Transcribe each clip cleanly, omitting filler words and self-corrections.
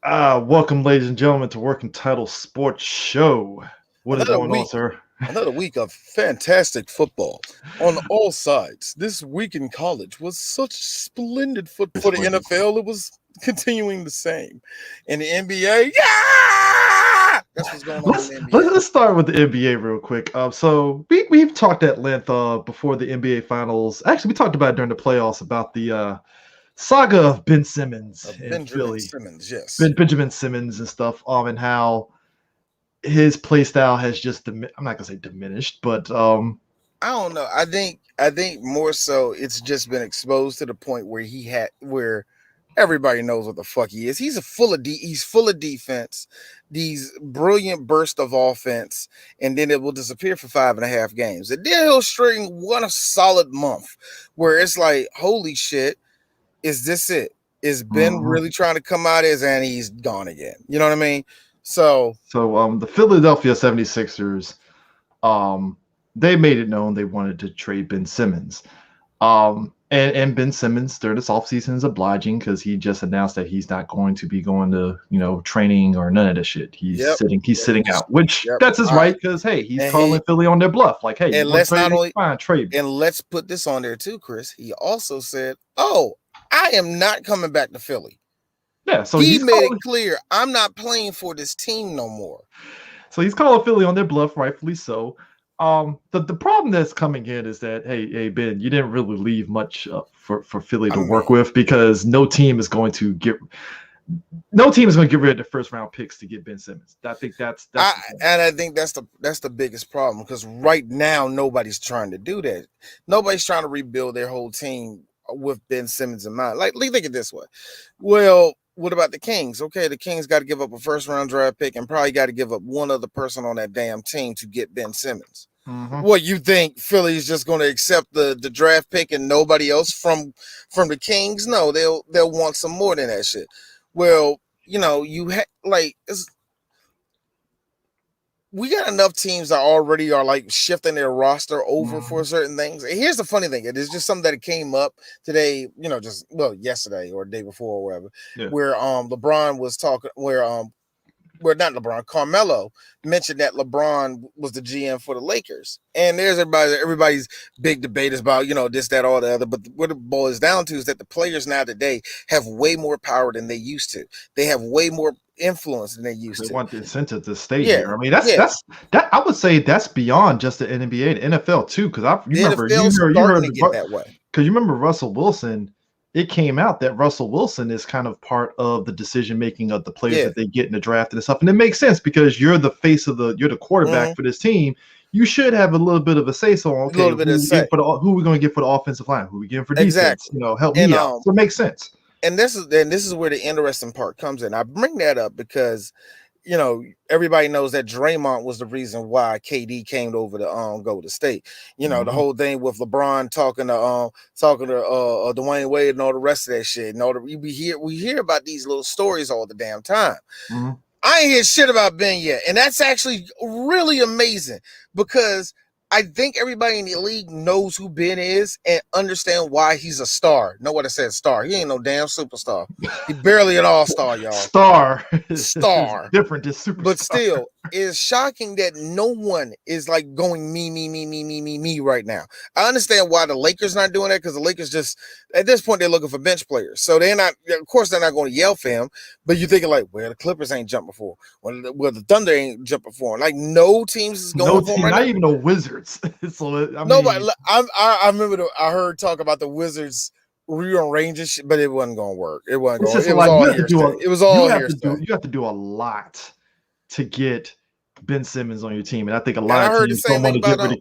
Welcome, ladies and gentlemen, to Working Title Sports Show. What is Another going on, week, sir? another week of fantastic football on all sides. This week in college was such splendid football. For the NFL, it was continuing the same. In the NBA, yeah, that's what's going on in the NBA. Let's start with the NBA real quick. So we've talked at length before the NBA Finals. Actually, we talked about it during the playoffs about the saga of Ben Simmons in Benjamin Philly, Simmons, yes. Benjamin Simmons and stuff. And how his play style has just I'm not gonna say diminished, but I don't know. I think more so it's just been exposed to the point where everybody knows what the fuck he is. He's full of defense, these brilliant bursts of offense, and then it will disappear for 5.5 games. And then he'll string one solid month where it's like, holy shit, is this it? Is Ben really trying to come out as and he's gone again? You know what I mean? So the Philadelphia 76ers, they made it known they wanted to trade Ben Simmons. And Ben Simmons during this offseason is obliging because he just announced that he's not going to be going to, training or none of this shit. He's sitting out, which that's his right because hey, he's calling Philly on their bluff. Like, hey, and let's not only trade. And let's put this on there too, Chris. He also said, "Oh, I am not coming back to Philly." Yeah, so he made it clear, I'm not playing for this team no more. So he's calling Philly on their bluff, rightfully so. The problem that's coming in is that hey Ben, you didn't really leave much for Philly to work with because no team is going to get rid of the first round picks to get Ben Simmons. I think that's the biggest problem because right now nobody's trying to do that. Nobody's trying to rebuild their whole team with Ben Simmons in mind. Like, think it this way. Well, what about the Kings? Okay, the Kings got to give up a first round draft pick and probably got to give up one other person on that damn team to get Ben Simmons. What, you think Philly's just going to accept the draft pick and nobody else from the Kings? No, they'll want some more than that shit. Well, we got enough teams that already are like shifting their roster over for certain things. And here's the funny thing. It is just something that came up today, yesterday or the day before or whatever, where LeBron was talking, not LeBron, Carmelo mentioned that LeBron was the GM for the Lakers. And there's everybody's big debate is about, this, that, all the other. But what it boils down to is that the players now today have way more power than they used to. They have way more influence than they used to. They want the incentive to stay here. I mean, that's I would say that's beyond just the NBA, the NFL too. Because you heard that way. Because you remember Russell Wilson. It came out that Russell Wilson is kind of part of the decision making of the players that they get in the draft and stuff, and it makes sense because you're the face of you're the quarterback for this team. You should have a little bit of a say so. Okay, who are we going to get for the offensive line? Who are we getting for defense? Help me out. So it makes sense. And this is where the interesting part comes in. I bring that up because everybody knows that Draymond was the reason why KD came over to Golden State. The whole thing with LeBron talking to Dwayne Wade and all the rest of that shit. We hear about these little stories all the damn time. I ain't hear shit about Ben yet, and that's actually really amazing because I think everybody in the league knows who Ben is and understand why he's a star. Know what I said? Star. He ain't no damn superstar. He barely an all-star, y'all. Star. Different than superstar. But still, it's shocking that no one is like going me right now. I understand why the Lakers not doing that because the Lakers just at this point they're looking for bench players. So they're not. Of course, they're not going to yell for him. But you're thinking like, well, the Clippers ain't jumped before. Well, the Thunder ain't jumped before. Like no teams is going for him right now. Not even the Wizards. So nobody. I remember I heard talk about the Wizards rearranging shit, but it wasn't going to work. It wasn't going. It was all hearsay. It was all hearsay. You have to do a lot to get Ben Simmons on your team, and I think a lot of teams don't want to get rid of.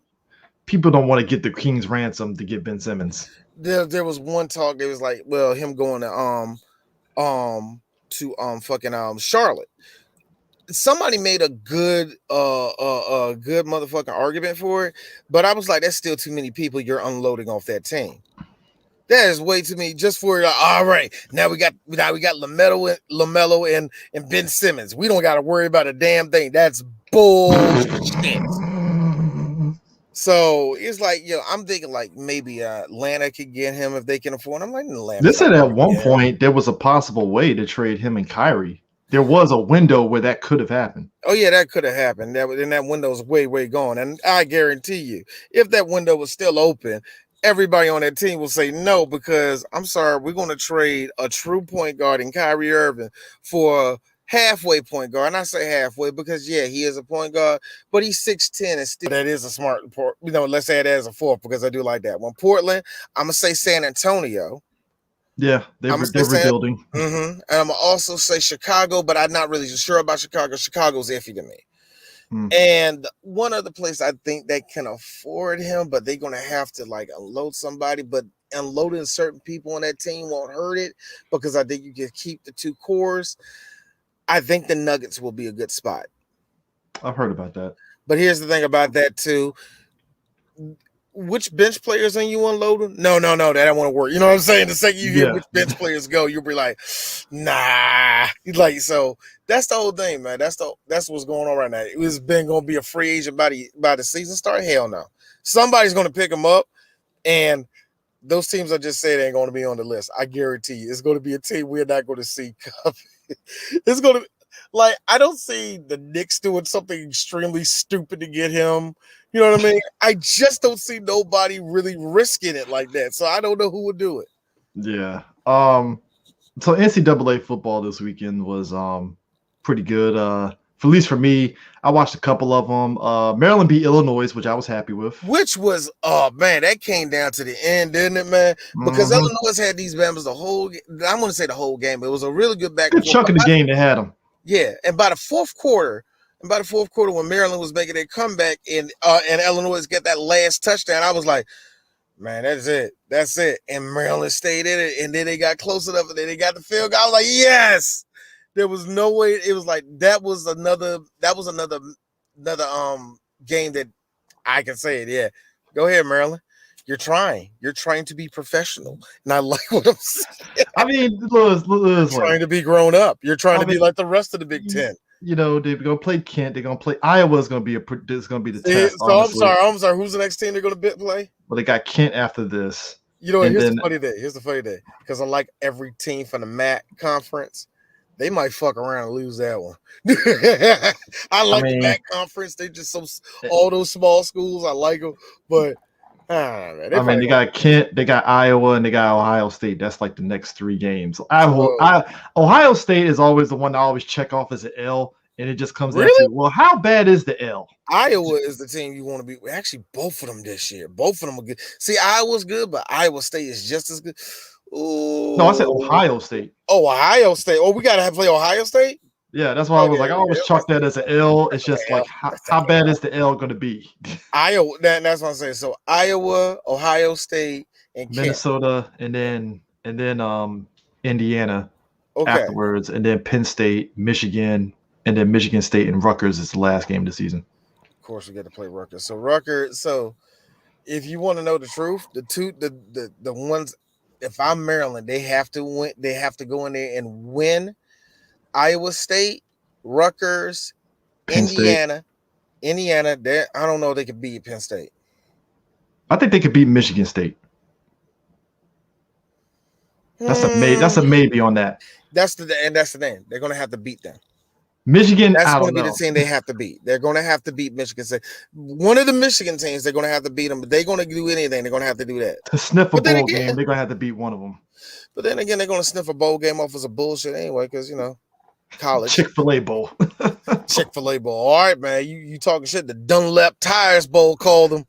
People don't want to get the King's ransom to get Ben Simmons. There was one talk. There was like, well, him going to Charlotte. Somebody made a good motherfucking argument for it, but I was like, that's still too many people you're unloading off that team. That is way too many just for all right. Now we got LaMelo and Ben Simmons. We don't got to worry about a damn thing. That's bullshit. So it's like, I'm thinking like maybe Atlanta could get him if they can afford him. I'm like, Atlanta. They said at one point there was a possible way to trade him and Kyrie there was a window where that could have happened. Oh yeah, that could have happened. That window's way gone. And I guarantee you, if that window was still open, everybody on that team will say no, because I'm sorry, we're going to trade a true point guard in Kyrie Irving for a halfway point guard. And I say halfway because yeah, he is a point guard, but he's 6'10", and still that is a smart. Let's say it as a fourth because I do like that one. Portland, I'm gonna say San Antonio. Yeah, they're rebuilding. And I'm gonna also say Chicago, but I'm not really sure about Chicago. Chicago's iffy to me. And one other place I think they can afford him, but they're gonna have to like unload somebody. But unloading certain people on that team won't hurt it because I think you can keep the two cores. I think the Nuggets will be a good spot. I've heard about that. But here's the thing about that too. Which bench players are you unloading? No, that don't want to work. You know what I'm saying? The second you hear which bench players go, you'll be like, nah. Like, so that's the whole thing, man. That's what's going on right now. It was been going to be a free agent by the season start. Hell no. Somebody's going to pick him up, and those teams I just said ain't going to be on the list. I guarantee you, it's going to be a team we're not going to see. It's going to like, I don't see the Knicks doing something extremely stupid to get him. You know what I mean? I just don't see nobody really risking it like that. So I don't know who would do it. Yeah. So NCAA football this weekend was pretty good. At least for me, I watched a couple of them. Maryland beat Illinois, which I was happy with. Which was, oh man, that came down to the end, didn't it, man? Because Illinois had these Bama's the whole. I'm going to say the whole game, but it was a really good back. Good chunk of the game they had them. Yeah, and by the fourth quarter, when Maryland was making their comeback and Illinois get that last touchdown, I was like, man, that's it. And Maryland stayed in it, and then they got close enough, and then they got the field goal. I was like, yes. There was no way. It was like that was another game that I can say it. Yeah, go ahead, Maryland. You're trying to be professional, and I like what I'm saying. I mean, you're trying to be grown up. You're trying to be like the rest of the Big Ten. You know, they're gonna play Kent. They're gonna play Iowa's gonna be the test. So honestly. I'm sorry. Who's the next team they're gonna play? Well, they got Kent after this. You know, here's the funny day. Because I like every team from the MAC conference. They might fuck around and lose that one. I like the MAC conference. They just all those small schools. I like them, but. They got Kent, they got Iowa, and they got Ohio State. That's like the next three games. Ohio State is always the one I always check off as an L, and it just comes down to, well, how bad is the L? Iowa is the team you want to be. Actually, both of them this year. Both of them are good. See, Iowa's good, but Iowa State is just as good. Ooh. No, I said Ohio State. Oh, Ohio State. Oh, we got to play Ohio State? Yeah, that's why I was like, I always chalk that as an L. It's just like, how bad is the L going to be? Iowa, that's what I'm saying. So Iowa, Ohio State, and Minnesota, and then Indiana afterwards, and then Penn State, Michigan, and then Michigan State and Rutgers is the last game of the season. Of course, we get to play Rutgers. So Rutgers. So if you want to know the truth, the ones, if I'm Maryland, they have to win. They have to go in there and win. Iowa State, Rutgers, Indiana. I don't know if they could beat Penn State. I think they could beat Michigan State. That's a maybe on that. That's the thing. They're going to have to beat them. Michigan, that's going to be the team they have to beat. They're going to have to beat Michigan State. One of the Michigan teams, they're going to have to beat them, but they're going to do anything. They're going to have to do that. To sniff a bowl game, they're going to have to beat one of them. But then again, they're going to sniff a bowl game off as a bullshit anyway, because, college. Chick-fil-A Bowl. Chick-fil-A Bowl. All right, man. You talking shit. The Dunlap Tires Bowl called them.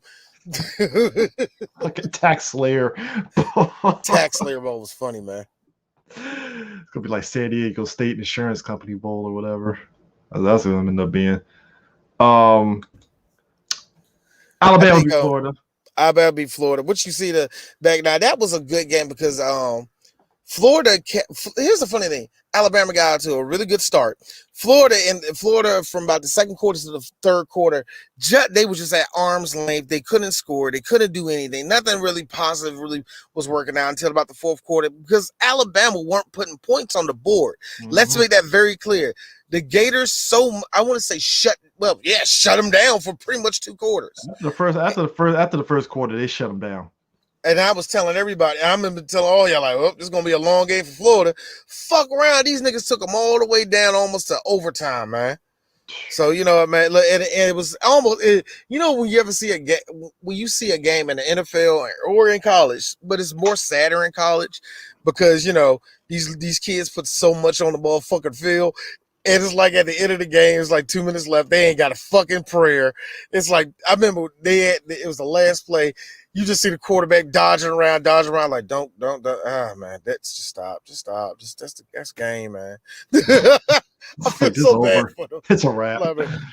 Like a Tax Slayer. Tax Slayer Bowl was funny, man. It's going to be like San Diego State Insurance Company Bowl or whatever. That's what it ended up being. Alabama beat Florida. Alabama beat Florida. What you see back now, that was a good game because Florida. Here's the funny thing: Alabama got out to a really good start. Florida from about the second quarter to the third quarter, they were just at arm's length. They couldn't score. They couldn't do anything. Nothing really positive really was working out until about the fourth quarter because Alabama weren't putting points on the board. Mm-hmm. Let's make that very clear. The Gators, I want to say shut them down for pretty much two quarters. After the first quarter, they shut them down. And I was telling everybody, I remember telling all y'all, like, oh, this is going to be a long game for Florida. Fuck around. These niggas took them all the way down almost to overtime, man. So, you know, man, and it was almost, you know, when you ever see when you see a game in the NFL or in college, but it's more sadder in college because, you know, these kids put so much on the motherfucking field. And it's like at the end of the game, it's like 2 minutes left. They ain't got a fucking prayer. It's like, I remember it was the last play. You just see the quarterback dodging around, like, don't, man, that's just stop. That's game, man. I feel so bad for them. It's a wrap.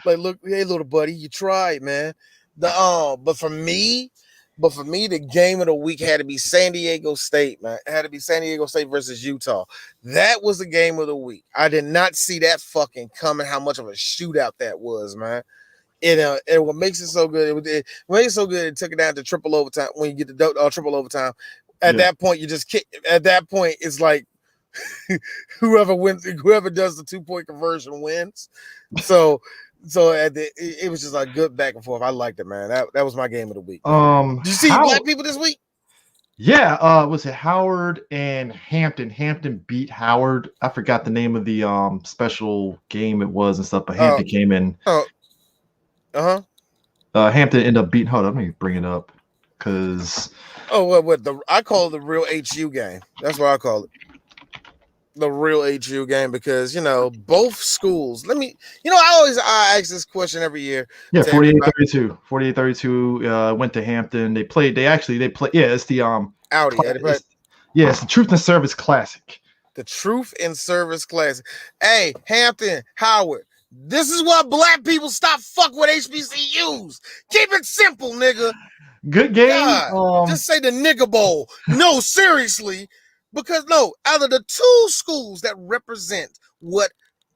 Like, look, hey, little buddy, you tried, man. But for me, the game of the week had to be San Diego State, man. It had to be San Diego State versus Utah. That was the game of the week. I did not see that fucking coming, how much of a shootout that was, man. And what makes it so good, it makes it so good, it took it down to triple overtime. When you get the triple overtime, at that point, you just kick. At that point, it's like whoever does the 2-point conversion wins. So it was just a good back and forth. I liked it, man. That was my game of the week. Did you see black people this week? Yeah, was it Howard and Hampton? Hampton beat Howard. I forgot the name of the special game it was and stuff, but Hampton came in. Hampton ended up beating. Hold on, let me bring it up because. I call it the real HU game. That's what I call it. The real HU game because, you know, both schools. I ask this question every year. Yeah, 48-32. 48-32 went to Hampton. They played. Yeah, it's the Audi. It's the Truth and Service Classic. The Truth and Service Classic. Hey, Hampton, Howard. This is why black people stop fuck with HBCUs. Keep it simple, nigga. Good game. Just say the nigga bowl. No, seriously. Because out of the two schools that represent what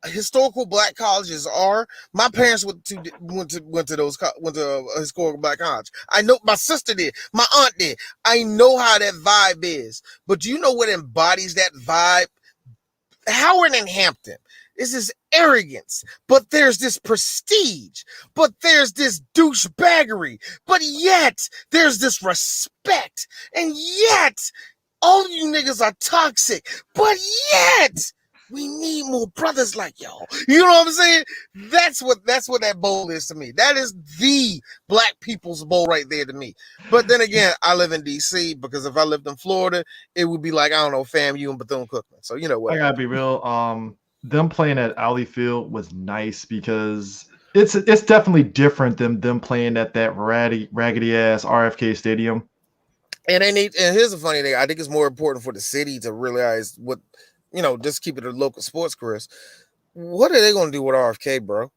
historical black colleges are, my parents went to a historical black college. I know my sister did, my aunt did. I know how that vibe is. But do you know what embodies that vibe? Howard and Hampton. This is arrogance, but there's this prestige, but there's this douchebaggery, but yet there's this respect, and yet all you niggas are toxic, but yet we need more brothers like y'all. You know what I'm saying? That's what that bowl is to me. That is the black people's bowl right there to me. But then again, I live in DC because if I lived in Florida, it would be like, I don't know, FAMU and Bethune-Cookman. So you know what? I gotta be real. Them playing at Audi Field was nice because it's definitely different than them playing at that raggedy ass RFK Stadium. And here's the funny thing. I think it's more important for the city to realize what, you know, just keep it a local sports, Chris. What are they going to do with RFK, bro?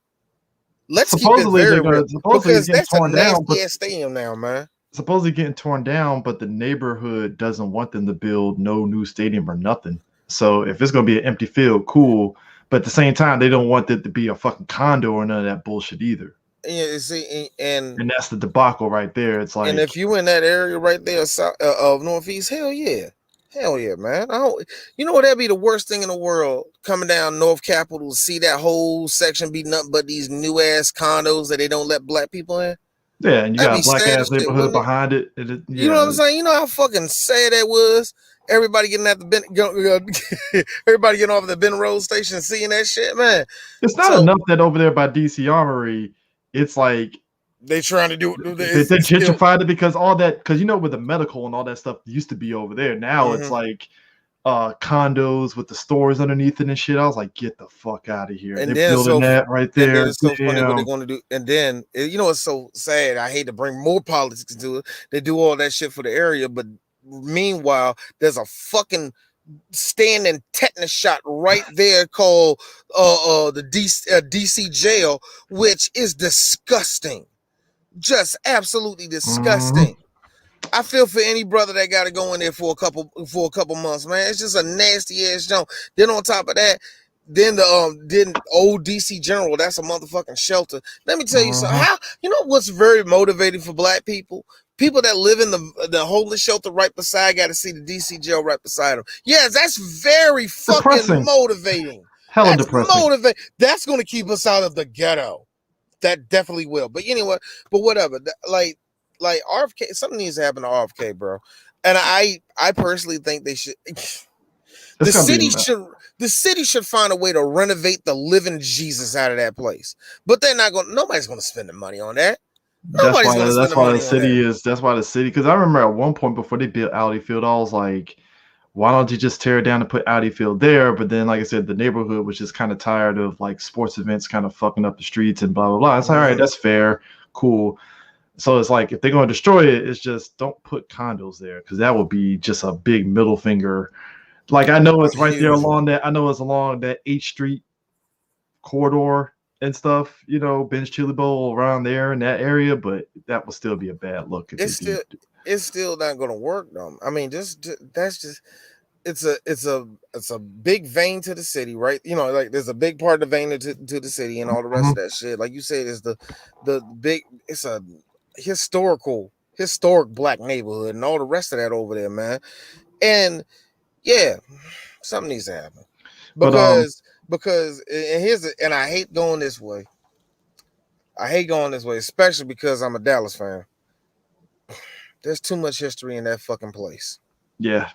Let's supposedly keep it very real, because that's a nasty ass stadium now, man. Supposedly getting torn down, but the neighborhood doesn't want them to build no new stadium or nothing. So if it's going to be an empty field, cool. But at the same time, they don't want it to be a fucking condo or none of that bullshit either. Yeah, see, and that's the debacle right there. It's like, and if you in that area right there of Northeast, hell yeah, man. You know what? That'd be the worst thing in the world. Coming down North Capitol to see that whole section be nothing but these new ass condos that they don't let black people in. Yeah, and you got a black ass neighborhood behind it. You know what I'm saying? You know how fucking sad that was. Everybody getting at everybody getting off the Ben Road station and seeing that shit, man. It's not enough that over there by DC Armory, it's like they trying to do they gentrified it because all that, because you know where the medical and all that stuff used to be over there. Now it's like condos with the stores underneath it and shit. I was like, get the fuck out of here. And they're building that right there. And then it's so funny what they're going to do. And then, you know, it's so sad. I hate to bring more politics into it. They do all that shit for the area, but meanwhile, there's a fucking standing tetanus shot right there called the DC jail, which is disgusting. Just absolutely disgusting. I feel for any brother that got to go in there for a couple months, man. It's just a nasty ass jump. Then on top of that, then the old DC General, that's a motherfucking shelter. Let me tell you something. You know what's very motivating for black people? People that live in the homeless shelter right beside got to see the DC jail right beside them. Yes, that's very fucking motivating. Hella depressing. That's going to keep us out of the ghetto. That definitely will. But anyway, whatever. Like RFK, something needs to happen to RFK, bro. And I personally think they should. The city should find a way to renovate the living Jesus out of that place. But they're not going. Nobody's going to spend the money on that. That's why the city is. That's why the city. Because I remember at one point before they built Audi Field, I was like, why don't you just tear it down and put Audi Field there? But then, like I said, the neighborhood was just kind of tired of like sports events kind of fucking up the streets and blah blah blah. It's like, all right, that's fair, cool. So it's like if they're going to destroy it, it's just don't put condos there because that would be just a big middle finger. Like I know it's right there along that. I know it's along that H Street corridor and stuff. You know, Ben's Chili Bowl around there in that area, but that would still be a bad look. It's still not going to work though. I mean, that's just. It's a big vein to the city, right? You know, like there's a big part of the vein to the city and all the rest of that shit. Like you said, is the big. It's a historic black neighborhood and all the rest of that over there, man. And yeah, something needs to happen because and I hate going this way. Especially because I'm a Dallas fan. There's too much history in that fucking place. Yeah.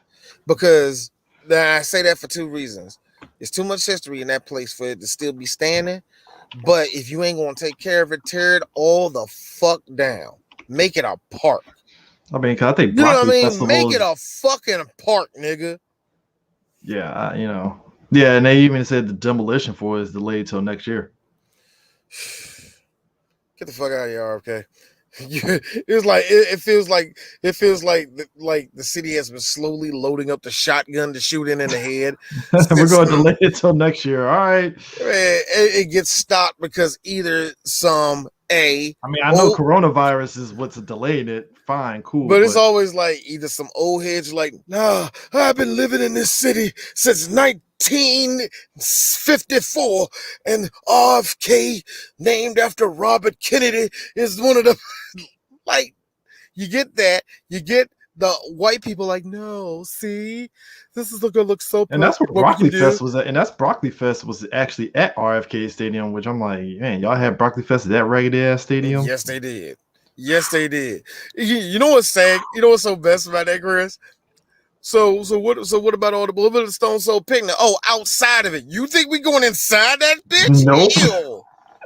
Because I say that for two reasons. There's too much history in that place for it to still be standing. But if you ain't gonna take care of it, tear it all the fuck down. Make it a park. I mean, cause I think you know what I mean. Make it a fucking park, nigga. Yeah, yeah, and they even said the demolition for it is delayed till next year. Get the fuck out of here, RFK. It feels like the city has been slowly loading up the shotgun to shoot in the head. We're going to delay it till next year. All right. It gets stopped because either I know coronavirus is what's delaying it. Fine, cool. But it's always like either some old heads like, nah, I've been living in this city since 1954, and RFK, named after Robert Kennedy, is one of the like. You get that. You get the white people like, no, see, this is gonna look so. And that's where Broccoli Fest was at. And that's Broccoli Fest was actually at RFK Stadium, which I'm like, man, y'all had Broccoli Fest at that ragged ass stadium. Yes, they did. You know what's sad? You know what's so best about that, Chris? So what about all the Stone Soul picnic? Oh, outside of it. You think we going inside that bitch? Nope. Ew.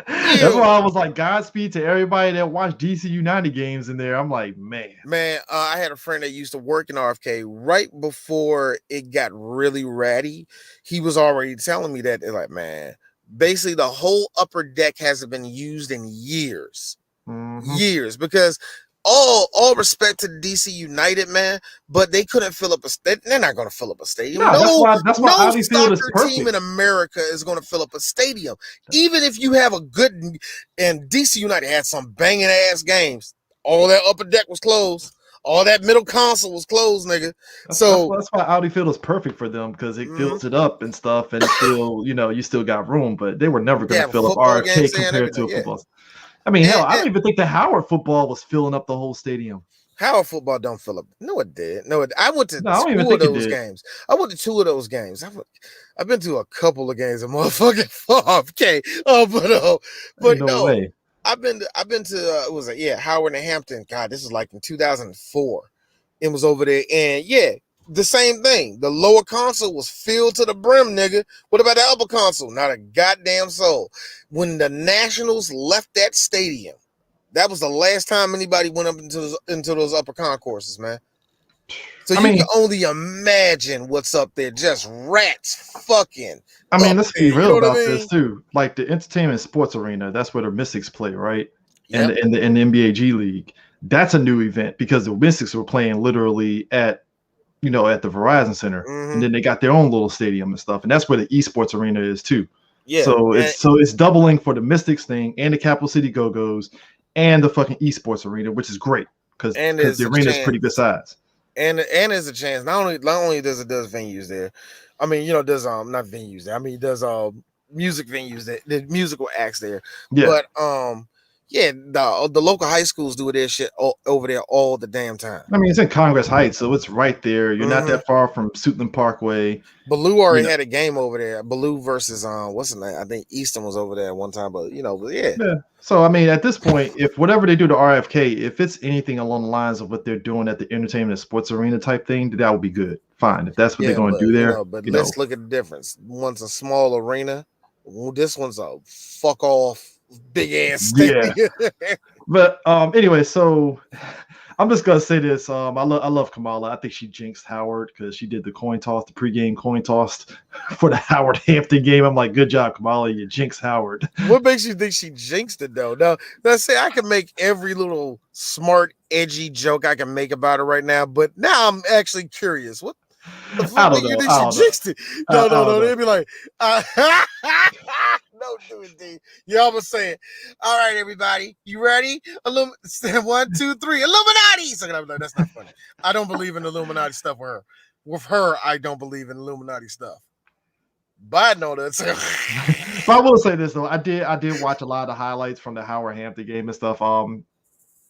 That's why I was like, Godspeed to everybody that watched DC United games in there. I'm like, man. I had a friend that used to work in RFK right before it got really ratty. He was already telling me that. They're like, man, basically the whole upper deck hasn't been used in years. Years, because all respect to DC United, man, but they couldn't fill up they're not going to fill up a stadium. That's why no soccer team in America is going to fill up a stadium. Even if you have a good, and DC United had some banging ass games, all that upper deck was closed. All that middle console was closed, nigga. That's why Audi Field is perfect for them, because it fills it up and stuff, and still, you still got room. But they were never going to fill up RFK compared to a football. I mean, hell, I don't even think the Howard football was filling up the whole stadium. Howard football don't fill up. No, it did. I went to two of those games. I went to two of those games. I've been to a couple of games of motherfucking 5K. But no way. I've been to Howard and Hampton. God, this is like in 2004. It was over there, and the same thing. The lower console was filled to the brim, nigga. What about the upper console? Not a goddamn soul. When the Nationals left that stadium, that was the last time anybody went up into those upper concourses, man. So you can only imagine what's up there. Just rats fucking. I mean, let's be real about this too. Like the entertainment sports arena, that's where the Mystics play, right? Yep. And the NBA G League. That's a new event because the Mystics were playing literally at the Verizon Center, and then they got their own little stadium and stuff, and that's where the esports arena is too. Yeah. So it's doubling for the Mystics thing and the Capital City Go-Go's and the fucking esports arena, which is great because the arena is pretty good size. And there's a chance. Not only does it does venues there. I mean, does not venues there. I mean, it does music venues there, the musical acts there. Yeah. But Yeah, the local high schools do their shit over there all the damn time. I mean, it's in Congress Heights, so it's right there. You're not that far from Suitland Parkway. Baloo already had a game over there. Baloo versus what's the name? I think Easton was over there at one time, but yeah. So I mean, at this point, if whatever they do to RFK, if it's anything along the lines of what they're doing at the entertainment and sports arena type thing, that would be good. Fine, if that's what they're going to do there. But let's look at the difference. One's a small arena. This one's a fuck off big ass stadium. Yeah. But anyway, so I'm just gonna say this. I love Kamala. I think she jinxed Howard because she did the coin toss, the pregame coin toss for the Howard Hampton game. I'm like, good job, Kamala. You jinxed Howard. What makes you think she jinxed it though? Now, let's say I can make every little smart, edgy joke I can make about it right now, but now I'm actually curious. What the fuck do you think she jinxed it? No. They'd be like, don't do it, D. You almost say it. All right, everybody, you ready? 1, 2, 3, Illuminati. So that's not funny. I don't believe in Illuminati stuff with her. With her, I don't believe in Illuminati stuff. But I know that's. But I will say this though, I did watch a lot of the highlights from the Howard Hampton game and stuff.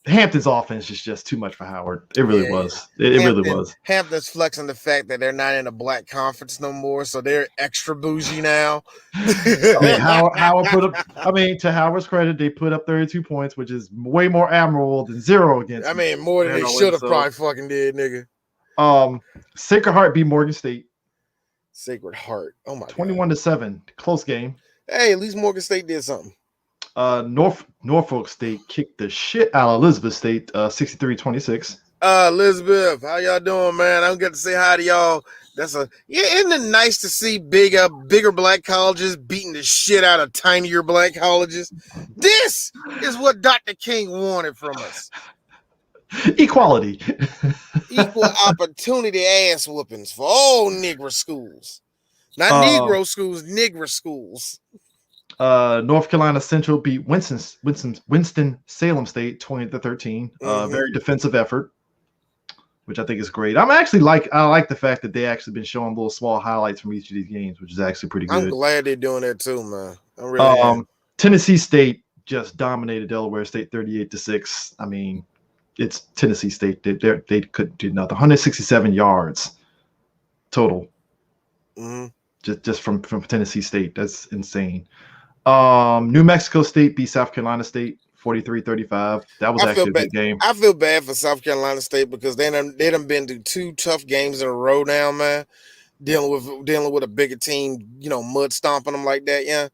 Hampton's offense is just too much for Howard. It really was. It really was. Hampton's flexing the fact that they're not in a black conference no more, so they're extra bougie now. I mean, Howard put up. I mean, to Howard's credit, they put up 32 points, which is way more admirable than 0 against. I mean, more than they should have probably fucking did, nigga. Sacred Heart beat Morgan State. Sacred Heart. Oh my 21-7, close game. Hey, at least Morgan State did something. Norfolk State kicked the shit out of Elizabeth State, 63-26. Elizabeth, how y'all doing, man? I don't get to say hi to y'all. Isn't it nice to see bigger black colleges beating the shit out of tinier black colleges? This is what Dr. King wanted from us. Equality. Equal opportunity ass whoopings for all Negro schools. Not Negro schools, Negro schools. North Carolina Central beat Winston-Salem State 20-13. Very defensive effort, which I think is great. I like the fact that they actually been showing little small highlights from each of these games, which is actually pretty good. I'm glad they're doing that too, man. I really am. Tennessee State just dominated Delaware State 38-6. I mean, it's Tennessee State. They couldn't do nothing. 167 yards total. Just from Tennessee State. That's insane. New Mexico State beat South Carolina State 43-35. That was actually a good game. I feel bad for South Carolina State because they done been through 2 tough games in a row now, man. Dealing with a bigger team, mud stomping them like that, yeah.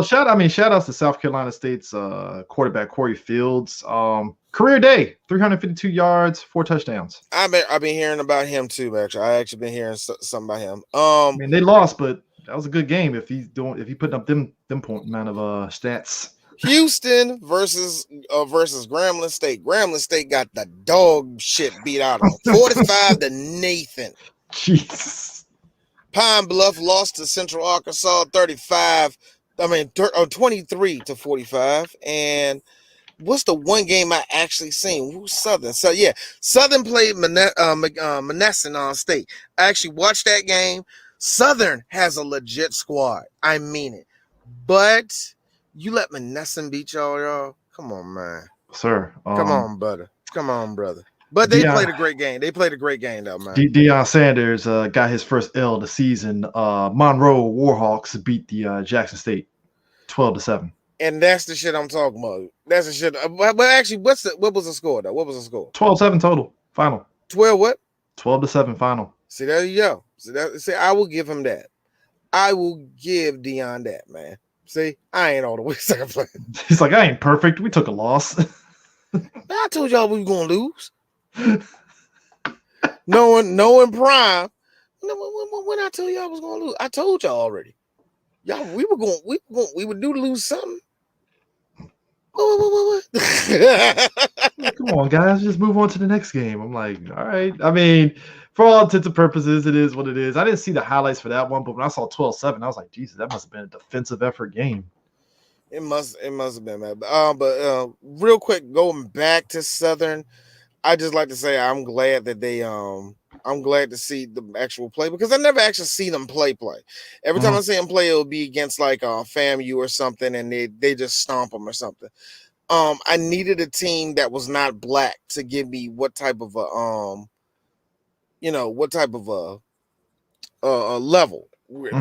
Shout outs to South Carolina State's quarterback Corey Fields. Career day, 352 yards, 4 touchdowns. I've been hearing about him too, actually. I actually been hearing something about him. They lost, but that was a good game if he putting up them point amount of stats. Houston versus Grambling State. Grambling State got the dog shit beat out of them. 45 to Nathan. Jesus. Pine Bluff lost to Central Arkansas 23 to 45. And what's the one game I actually seen? Who's Southern? So yeah, Southern played Monessen State. I actually watched that game. Southern has a legit squad. I mean it. But you let Monessen beat y'all. Come on, man. Sir. Come on, brother. But they played a great game. They played a great game, though, man. Deion Sanders got his first L of the season. Monroe Warhawks beat the Jackson State 12-7. And that's the shit I'm talking about. That's the shit. But actually, what was the score, though? What was the score? 12-7 total. Final. 12 what? 12-7 final. See, there you go. See, I will give him that. I will give Deion that, man. See, I ain't all the way second place. He's like, I ain't perfect. We took a loss. I told y'all we were gonna lose. knowing Prime. When I told y'all I was gonna lose, I told y'all already. Y'all, we would do to lose something. What? Come on, guys, just move on to the next game. I'm like, all right. I mean, for all intents and purposes, it is what it is. I didn't see the highlights for that one, but when I saw 12-7, I was like, Jesus, that must have been a defensive effort game. It must have been, man. But real quick, going back to Southern, I just like to say I'm glad that they I'm glad to see the actual play because I never actually see them play. Every time I see them play, it'll be against like FAMU or something, and they just stomp them or something. I needed a team that was not black to give me what type of a level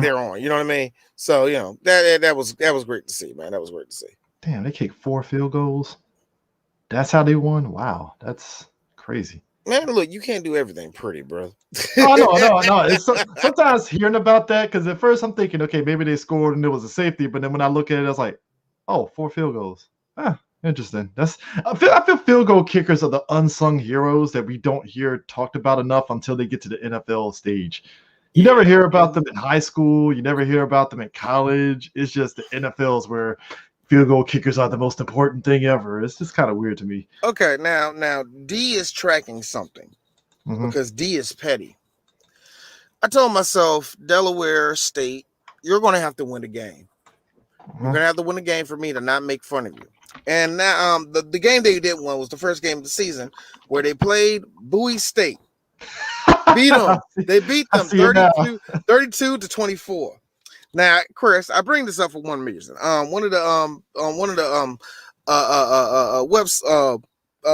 they're on. You know what I mean? So that was great to see, man. That was great to see. Damn, they kicked 4 field goals. That's how they won. Wow, that's crazy. Man, look, you can't do everything pretty, bro. No. It's sometimes hearing about that because at first I'm thinking, okay, maybe they scored and it was a safety, but then when I look at it, I was like, oh, 4 field goals. Interesting. I feel field goal kickers are the unsung heroes that we don't hear talked about enough until they get to the NFL stage. You never hear about them in high school. You never hear about them in college. It's just the NFLs where field goal kickers are the most important thing ever. It's just kind of weird to me. Okay, now D is tracking something because D is petty. I told myself, Delaware State, you're going to have to win the game. You're going to have to win the game for me to not make fun of you. And now the game they did win was the first game of the season where they played Bowie State. Beat them. They beat them 32-24. Now, Chris, I bring this up for one reason. One of the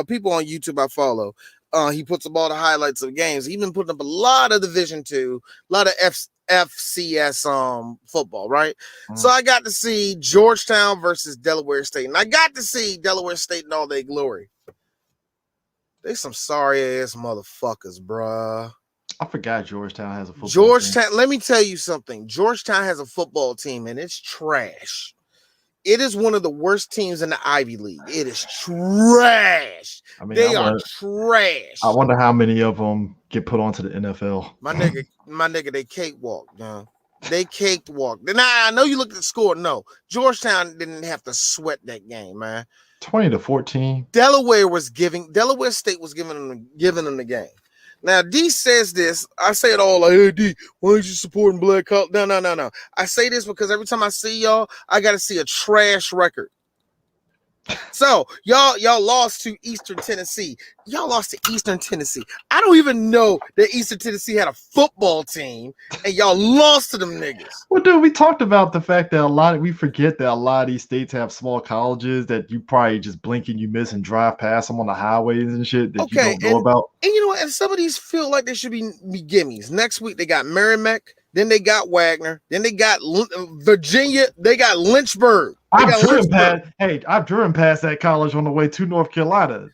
people on YouTube I follow, he puts up all the highlights of the games. He's been putting up a lot of Division II, a lot of FCS football, right? So I got to see Georgetown versus Delaware State, and I got to see Delaware State in all their glory. They some sorry ass motherfuckers, bruh. I forgot Georgetown has a football team. Let me tell you something. Georgetown has a football team, and it's trash. It is one of the worst teams in the Ivy League. It is trash. They are trash. I wonder how many of them get put onto the NFL. My nigga, they cakewalk, man. They cakewalk. Now I know you looked at the score. No, Georgetown didn't have to sweat that game, man. 20-14. Delaware State was giving them the game. Now, D says this. I say it all like, hey, D, why aren't you supporting black college? No. I say this because every time I see y'all, I got to see a trash record. So, y'all lost to Eastern Tennessee. Y'all lost to Eastern Tennessee. I don't even know that Eastern Tennessee had a football team, and y'all lost to them niggas. Well, dude, we talked about the fact that we forget that a lot of these states have small colleges that you probably just blink and you miss and drive past them on the highways and shit that you don't know about. And you know what? And some of these feel like they should be gimmies. Next week, they got Merrimack. Then they got Wagner. Then they got Virginia. They got Lynchburg. I've driven past that college on the way to North Carolina.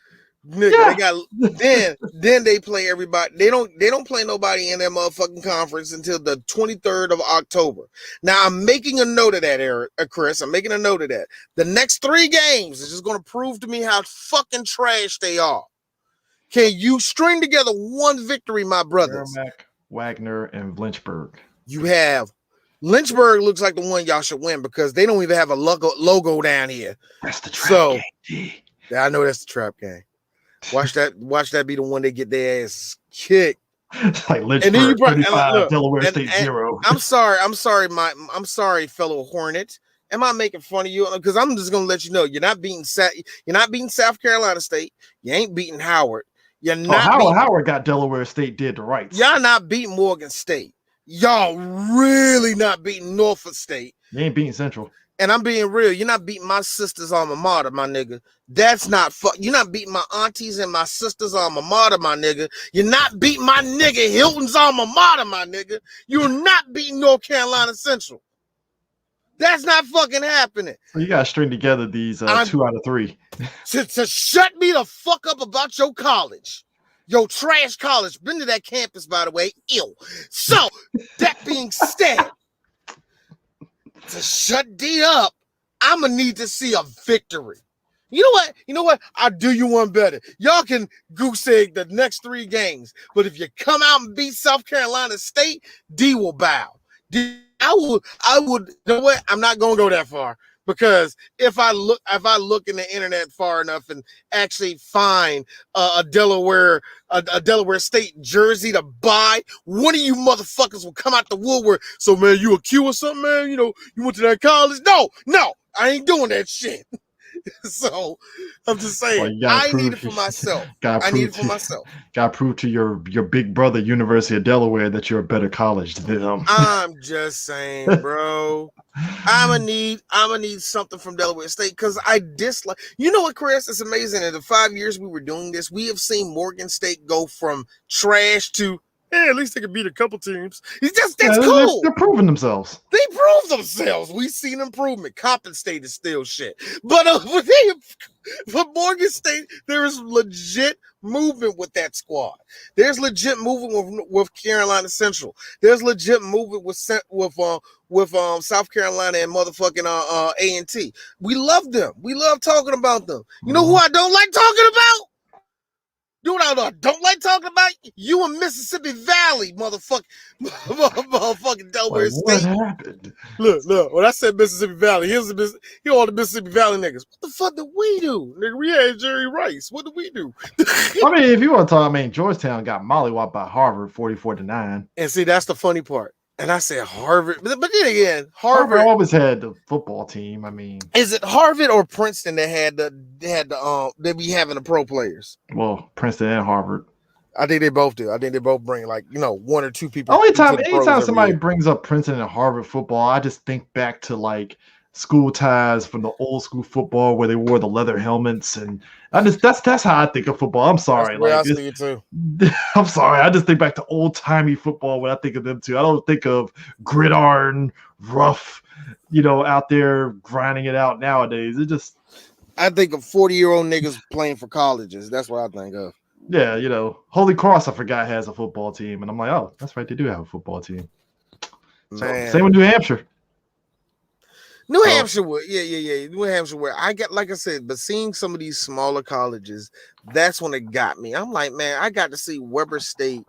Nigga, then they play everybody. They don't play nobody in their motherfucking conference until the 23rd of October. Now I'm making a note of that, Chris. I'm making a note of that. The next 3 games is just going to prove to me how fucking trash they are. Can you string together one victory, my brothers? Merrimack, Wagner, and Lynchburg. You have Lynchburg looks like the one y'all should win because they don't even have a logo down here. That's the trap game. I know that's the trap game. Watch that be the one they get their ass kicked. Like Lynchburg 35, Delaware State 0. I'm sorry, fellow Hornet. Am I making fun of you? Because I'm just gonna let you know you're not beating South Carolina State. You ain't beating Howard. Howard got Delaware State dead to rights. Y'all not beating Morgan State. Y'all really not beating Norfolk State. You ain't beating Central. And I'm being real. You're not beating my sister's alma mater, my nigga. That's not You're not beating my aunties and my sister's alma mater, my nigga. You're not beating my nigga Hilton's alma mater, my nigga. You're not beating North Carolina Central. That's not fucking happening. So you gotta string together these 2 out of 3. To shut me the fuck up about your college. Your trash college. Been to that campus, by the way. Ew. So, that being said, to shut D up, I'm going to need to see a victory. You know what? I'll do you one better. Y'all can goose egg the next 3 games. But if you come out and beat South Carolina State, D will bow. I would, you know what? I'm not going to go that far. Because if I look in the internet far enough and actually find a Delaware State jersey to buy, one of you motherfuckers will come out the woodwork. So man, you a Q or something, man? You went to that college? No, I ain't doing that shit. So I'm just Well, saying, you gotta I need prove it for myself. gotta I need prove it for to myself. gotta prove to your big brother, University of Delaware, that you're a better college than them. I'm just saying, bro. I'm gonna need something from Delaware State because I dislike. You know what, Chris? It's amazing. In the 5 years we were doing this, we have seen Morgan State go from trash to hey, at least they can beat a couple teams. That's cool. They're proving themselves. They prove themselves. We've seen improvement. Coppin State is still shit, but for Morgan State, there is legit movement with that squad. There's legit movement with Carolina Central. There's legit movement with South Carolina and motherfucking A&T. We love them. We love talking about them. You know who I don't like talking about? You know what I don't like talking about? You in Mississippi Valley, motherfucking Delaware State. What happened? Look. When I said Mississippi Valley, here all the Mississippi Valley niggas. What the fuck did we do? Nigga, we had Jerry Rice. What did we do? I mean, if you want to talk, Georgetown got mollywopped by Harvard 44-9. And see, that's the funny part. And I said Harvard, but then again, Harvard always had the football team. I mean, is it Harvard or Princeton that they be having the pro players? Well, Princeton and Harvard. I think they both do. I think they both bring one or two people. Anytime somebody brings up Princeton and Harvard football, I just think back to school ties from the old school football where they wore the leather helmets, and that's how I think of football. I'm sorry, I see it too. I'm sorry. I just think back to old timey football when I think of them too. I don't think of gridiron, rough, out there grinding it out nowadays. I think of 40-year-old niggas playing for colleges. That's what I think of. Yeah, Holy Cross, I forgot, has a football team, and I'm like, oh, that's right, they do have a football team. Same with New Hampshire. New Hampshire would, yeah. New Hampshire where I got, like I said, but seeing some of these smaller colleges, that's when it got me. I'm like, man, I got to see Weber State.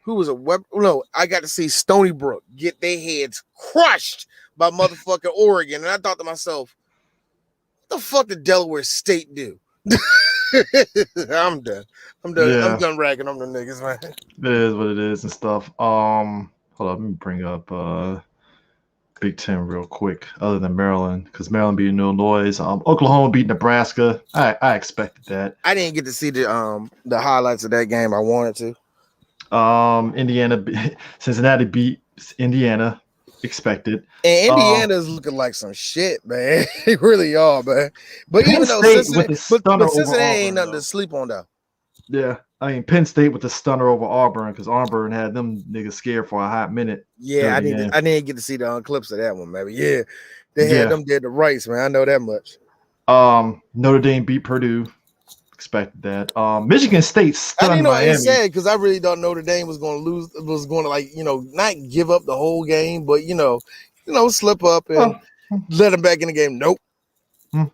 Who was a Weber? No, I got to see Stony Brook get their heads crushed by motherfucking Oregon, and I thought to myself, what the fuck did Delaware State do? I'm done. Yeah. I'm done ragging on the niggas, man. It is what it is and stuff. Hold on, let me bring up Big Ten real quick. Other than Maryland, because Maryland beat Illinois, Oklahoma beat Nebraska. I expected that. I didn't get to see the highlights of that game. I wanted to. Cincinnati beat Indiana. Expected. And Indiana's looking like some shit, man. They really are, man. But Penn even though Cincinnati ain't nothing to sleep on, though. Yeah, I mean Penn State with the stunner over Auburn because Auburn had them niggas scared for a hot minute. Yeah, I didn't get to see the clips of that one, maybe. Yeah, they had them dead to rights, man. I know that much. Notre Dame beat Purdue. Expected that. Michigan State stunned Miami. I didn't know what he said because I really thought Notre Dame was going to lose. Was going to not give up the whole game, but slip up and let them back in the game. Nope.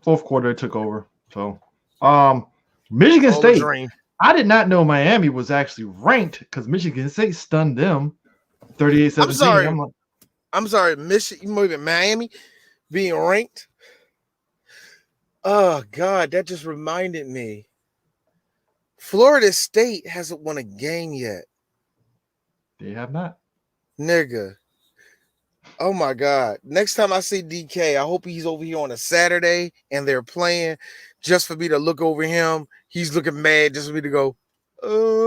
Fourth quarter it took over. So, Michigan State. I did not know Miami was actually ranked because Michigan State stunned them 38-17. I'm sorry, Miami being ranked. Oh God, that just reminded me. Florida State hasn't won a game yet. They have not. Nigga. Oh my God. Next time I see DK, I hope he's over here on a Saturday and they're playing just for me to look over him. He's looking mad just for me to go, oh.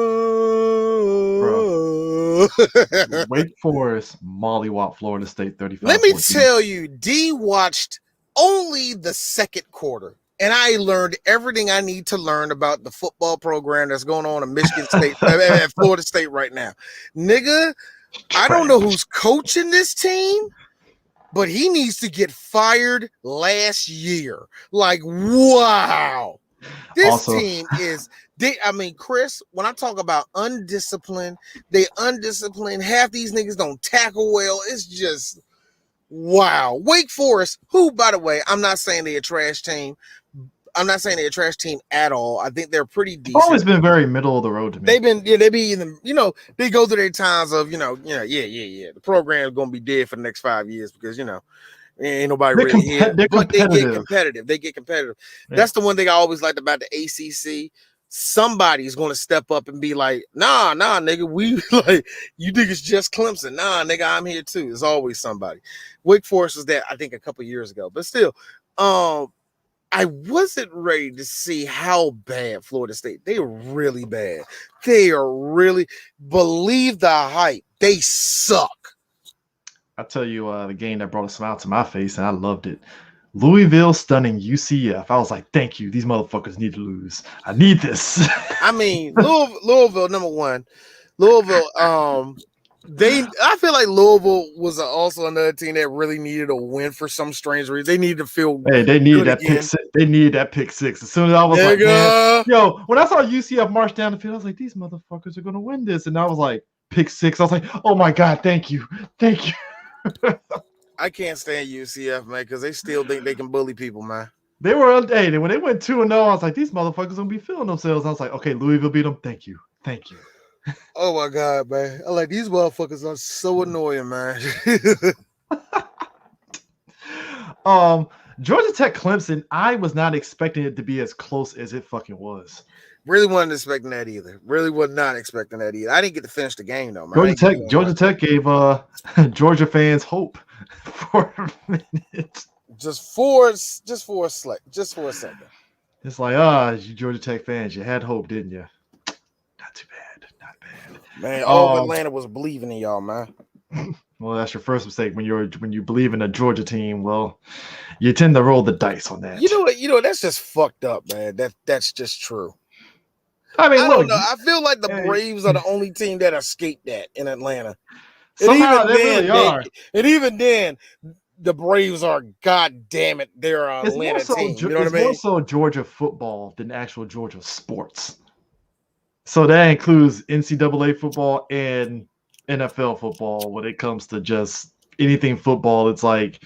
Wake Forest, mollywop Florida State 35. Let me tell you, D watched only the second quarter. And I learned everything I need to learn about the football program that's going on in Michigan State, at Florida State right now. Nigga, I don't know who's coaching this team, but he needs to get fired last year. Like, wow. This team is, Chris, when I talk about undisciplined, they undisciplined. Half these niggas don't tackle well. It's just, wow. Wake Forest, who, by the way, I'm not saying they're a trash team. I'm not saying they're a trash team at all. I think they're pretty decent. Always been very middle of the road to me. They be in the, they go through their times of, the program is going to be dead for the next 5 years because, ain't nobody really here. But they get competitive. Yeah. That's the one thing I always liked about the ACC. Somebody's going to step up and be like, nah, nigga, we like, you niggas just Clemson. Nah, nigga, I'm here too. There's always somebody. Wake Forest was that, I think, a couple years ago. But still, I wasn't ready to see how bad Florida State. They are really bad. They are really, believe the hype. They suck. I tell you, the game that brought a smile to my face, and I loved it. Louisville stunning UCF. I was like, thank you. These motherfuckers need to lose. I need this. I mean, Louisville, number one. Louisville, I feel like Louisville was also another team that really needed a win for some strange reason. They needed to feel they needed that again. pick six. They needed that pick six. As soon as I was like, man, yo, when I saw UCF march down the field, I was like, these motherfuckers are gonna win this. And I was like, pick six. I was like, oh my God, thank you. Thank you. I can't stand UCF, man, because they still think they can bully people, man. They were when they went 2-0, I was like, these motherfuckers gonna be feeling themselves. I was like, okay, Louisville beat them. Thank you. Oh my God, man! I like these motherfuckers are so annoying, man. Georgia Tech Clemson. I was not expecting it to be as close as it fucking was. Really wasn't expecting that either. Really was not expecting that either. I didn't get to finish the game though, man. Georgia Tech gave Georgia fans hope for a minute. Just for a second. It's like, you Georgia Tech fans, you had hope, didn't you? Not too bad. Man, all of Atlanta was believing in y'all, man. Well, that's your first mistake when you believe in a Georgia team. Well, you tend to roll the dice on that. You know what? That's just fucked up, man. That's just true. I mean, I don't know. I feel like the Braves are the only team that escaped that in Atlanta. Somehow they really are. And even then, the Braves are, God damn it, they're an Atlanta team. You know what I mean? It's more so Georgia football than actual Georgia sports. So that includes NCAA football and NFL football when it comes to just anything football. It's like,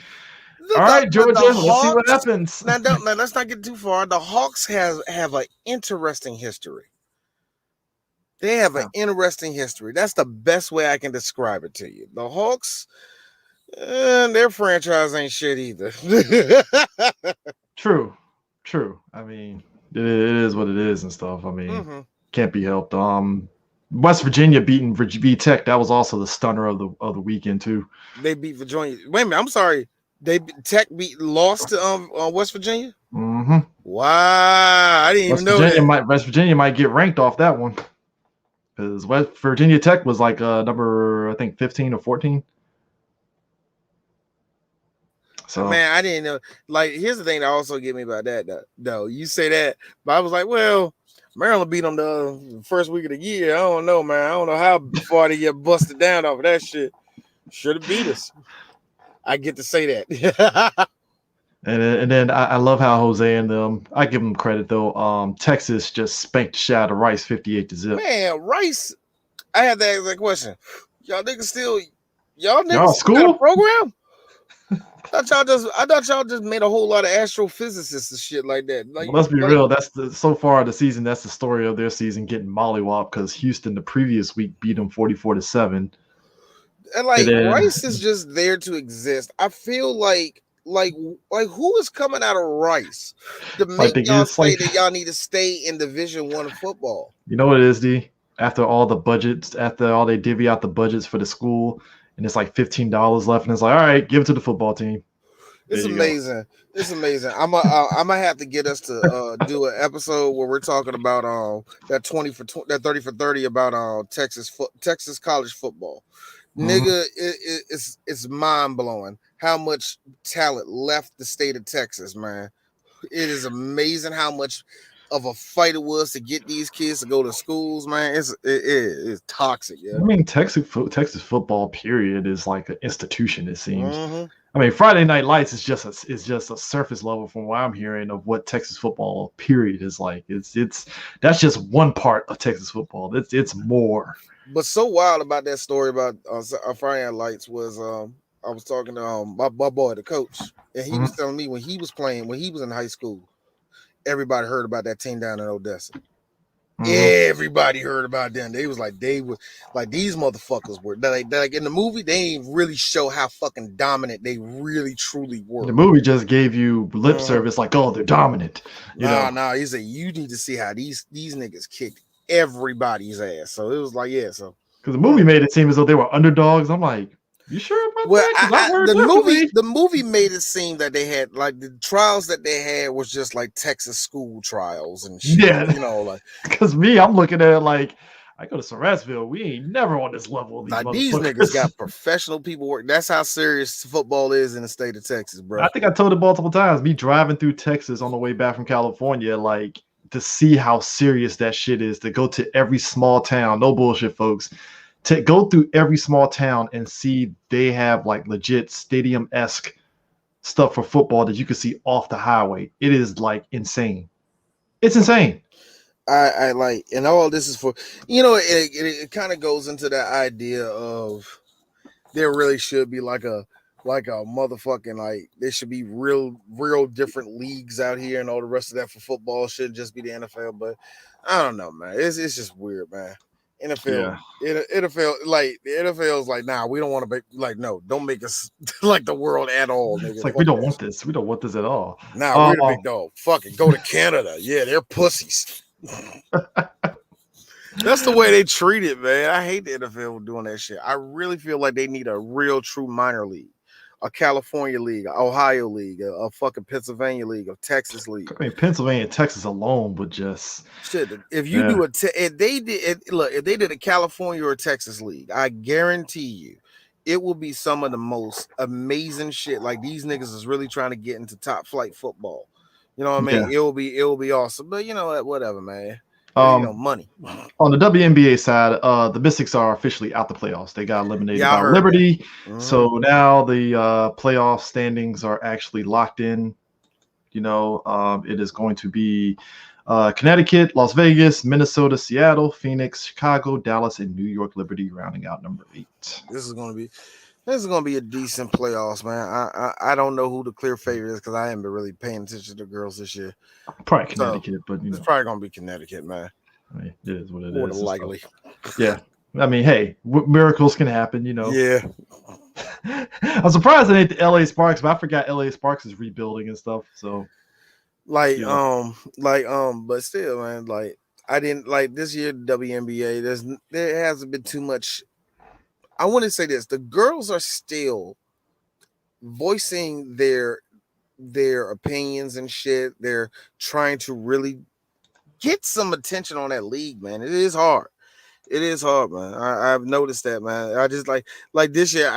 all right, Georgia, let's see what happens. Now, let's not get too far. The Hawks have an interesting history. They have an interesting history. That's the best way I can describe it to you. The Hawks, their franchise ain't shit either. True. I mean, it is what it is and stuff. I mean, can't be helped. West Virginia beating V Tech. That was also the stunner of the weekend too. They beat Virginia. Wait a minute. I'm sorry. Tech lost to West Virginia. Mm-hmm. Wow, I didn't even know that. West Virginia might get ranked off that one because West Virginia Tech was like number, I think, 15 or 14. So man, I didn't know. Like, here's the thing that also get me about that though. You say that, but I was like, well, Maryland beat them the first week of the year. I don't know, man. I don't know how far they get busted down off of that shit. Should have beat us. I get to say that. and then I love how Jose and them. I give them credit though. Texas just spanked the shit out of Rice 58-0. Man, Rice. I had to ask that question. Y'all niggas school got a program? I thought y'all just made a whole lot of astrophysicists and shit like that. Like, let's be real. That's so far the season. That's the story of their season, getting mollywopped because Houston the previous week beat them 44-7. And Rice is just there to exist. I feel like who is coming out of Rice to make y'all say that y'all need to stay in Division I football? You know what it is, D? After all they divvy out the budgets for the school. And it's like $15 left, and it's like, all right, give it to the football team. It's amazing. It's amazing. I'm gonna have to get us to do an episode where we're talking about that 30 for 30 about Texas college football. Nigga, it's mind blowing how much talent left the state of Texas, man. It is amazing how much of a fight it was to get these kids to go to schools, man. It's toxic. Yeah. I mean, Texas football period is like an institution. It seems. I mean, Friday Night Lights is just a surface level from what I'm hearing of what Texas football period is like. That's just one part of Texas football. It's more. But so wild about that story about Friday Night Lights was I was talking to my boy, the coach, and he was telling me when he was in high school. Everybody heard about that team down in Odessa. Everybody heard about them. They were like these motherfuckers were like in the movie. They didn't really show how fucking dominant they really truly were. The movie just gave you lip service, like, oh, they're dominant. No. He said you need to see how these niggas kicked everybody's ass. So it was like, yeah. So because the movie made it seem as though they were underdogs. I'm like, You sure about Well, that? Because I heard the movie made it seem that they had like the trials that they had was just like Texas school trials and shit. Yeah. You know, like because I'm looking at it like I go to Surrattsville. We ain't never on this level. like these niggas got professional people work. That's how serious football is in the state of Texas, bro. I think I told it multiple times. Me driving through Texas on the way back from California, like to see how serious that shit is. To go to every small town, no bullshit, folks. To go through every small town and see they have like legit stadium-esque stuff for football that you can see off the highway. It is like insane. It's insane. I like, and all this is for, you know, it kind of goes into that idea of there really should be like a motherfucking, like there should be real different leagues out here, and all the rest of that for football shouldn't just be the NFL. But I don't know, man. It's just weird, man. NFL, like the NFL is like, nah, we don't want to be like, no, don't make us like the world at all, nigga. It's like we don't want this. We don't want this at all. Nah, we're the big dog. Fuck it, go to Canada. Yeah, they're pussies. That's the way they treat it, man. I hate the NFL doing that shit. I really feel like they need a real true minor league, a California league, a Ohio league, a fucking Pennsylvania league, a Texas league. I mean, Pennsylvania and Texas alone would just shit. If you do if they did a California or a Texas league, I guarantee you, it will be some of the most amazing shit. Like these niggas is really trying to get into top flight football. You know what I mean? Yeah. It will be awesome. But you know what? Whatever, man. Money. On the WNBA side, the Mystics are officially out the playoffs. They got eliminated by Liberty. Mm-hmm. So now the playoff standings are actually locked in. You know, it is going to be Connecticut, Las Vegas, Minnesota, Seattle, Phoenix, Chicago, Dallas, and New York Liberty rounding out number 8. This is gonna be a decent playoffs, man. I don't know who the clear favorite is because I haven't been really paying attention to the girls this year. Probably Connecticut, but it's probably gonna be Connecticut, man. I mean, it is what it more is. More likely. Yeah. I mean, hey, miracles can happen, you know. Yeah. I'm surprised it ain't the LA Sparks, but I forgot LA Sparks is rebuilding and stuff. So but still, man, like I didn't like this year WNBA. There hasn't been too much. I want to say this: the girls are still voicing their opinions and shit. They're trying to really get some attention on that league, man. It is hard. It is hard, man. I've noticed that, man. I just like this year.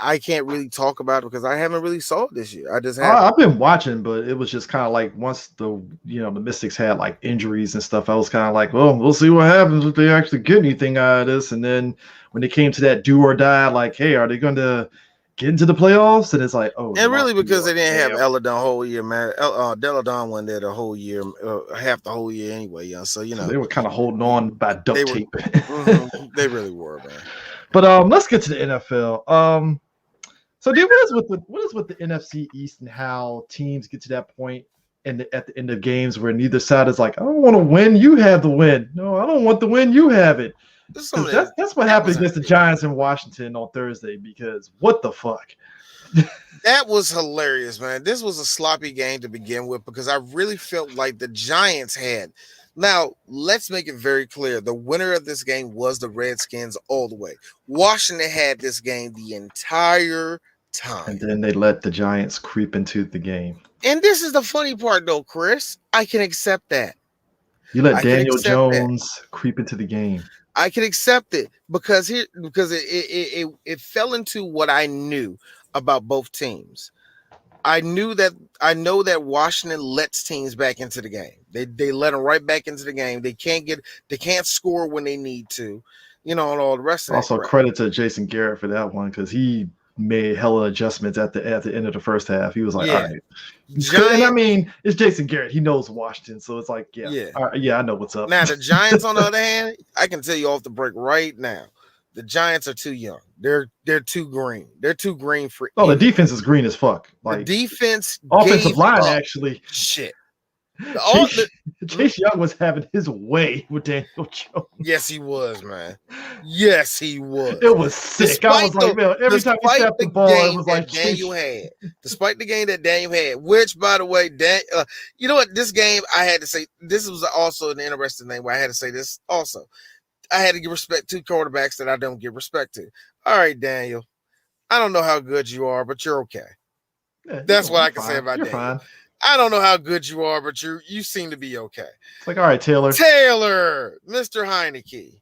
I can't really talk about it because I haven't really saw it this year. I've been watching, but it was just kind of like once the Mystics had like injuries and stuff, I was kind of like, well, we'll see what happens if they actually get anything out of this. And then when they came to that do or die, like, hey, are they going to get into the playoffs? And it's like, oh, and really because they didn't have Ella the whole year, man. Deladon wasn't there the whole year, half the whole year anyway, yeah. So they were kind of holding on by duct tape. They really were, man. But let's get to the NFL. So, dude, what is with the NFC East and how teams get to that point at the end of games where neither side is like, I don't want to win, you have the win. No, I don't want the win, you have it. That's what happened against the Giants in Washington on Thursday, because what the fuck? That was hilarious, man. This was a sloppy game to begin with because I really felt like the Giants had. Now, let's make it very clear. The winner of this game was the Redskins all the way. Washington had this game the entire time. And then they let the Giants creep into the game. And this is the funny part, though, Chris. I can accept that. You let Daniel Jones creep into the game. I can accept it because it fell into what I knew about both teams. I know that Washington lets teams back into the game. They let them right back into the game. They can't score when they need to, and all the rest of that. Also, credit to Jason Garrett for that one because he made hella adjustments at the end of the first half. He was like, all right. And I mean, it's Jason Garrett. He knows Washington, so it's like, I know what's up. Now the Giants, on the other hand, I can tell you off the break right now, the Giants are too young. They're too green. They're too green for. Oh, the defense is green as fuck. Like the defense, offensive line actually. Shit. Chase Young was having his way with Daniel Jones. Yes, he was, man. Yes, he was. It was sick. I was like, man, every time he snapped the ball, it was like Daniel had. Despite the game that Daniel had, which, by the way, you know what? This game, I had to say, this was also an interesting thing where I had to say this also. I had to give respect to quarterbacks that I don't give respect to. All right, Daniel. I don't know how good you are, but you're okay. Yeah, That's what I can fine. say about you're Daniel. Fine. I don't know how good you are, but you seem to be okay. It's like, all right, Taylor. Taylor, Mr. Heineke,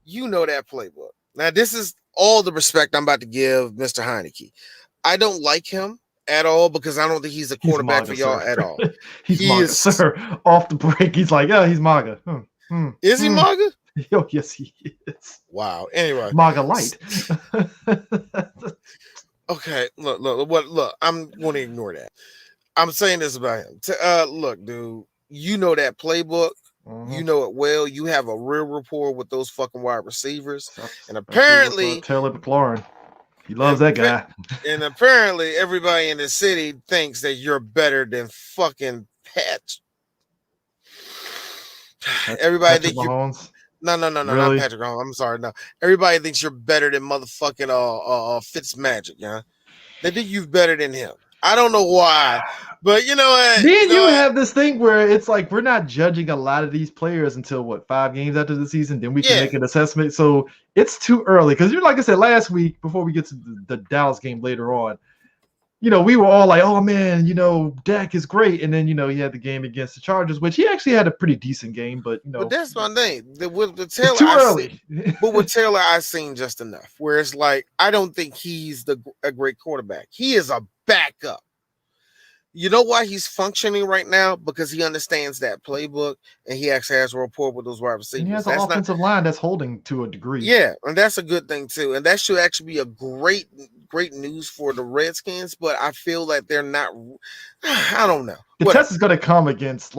you know that playbook. Now, this is all the respect I'm about to give Mr. Heineke. I don't like him at all because I don't think he's a quarterback for y'all at all. He's MAGA, sir. Off the break, he's like, yeah, he's MAGA. Is he MAGA? Oh, yes, he is. Wow. Anyway, MAGA light. Okay, look. I'm going to ignore that. I'm saying this about him. Look, dude, you know that playbook. Mm-hmm. You know it well. You have a real rapport with those fucking wide receivers, and apparently Taylor McLaurin, he loves that guy. And apparently, everybody in the city thinks that you're better than fucking Pat. Everybody thinks you. No, really? Not Patrick Mahomes. I'm sorry, no. Everybody thinks you're better than motherfucking Fitzmagic, yeah. They think you're better than him. I don't know why, but you know what? Me and you have this thing where it's like we're not judging a lot of these players until 5 games after the season, then we can make an assessment. So it's too early because you're like I said last week before we get to the Dallas game later on. You know, we were all like, "Oh man, you know, Dak is great," and then he had the game against the Chargers, which he actually had a pretty decent game. But but that's my thing. With Taylor, it's too early. But with Taylor, I've seen just enough. Where it's like, I don't think he's a great quarterback. He is a backup. You know why he's functioning right now? Because he understands that playbook and he actually has a rapport with those wide receivers. And he has an offensive line that's holding to a degree. Yeah, and that's a good thing too. And that should actually be a great news for the Redskins. But I feel that they're not. I don't know. The test is going to come against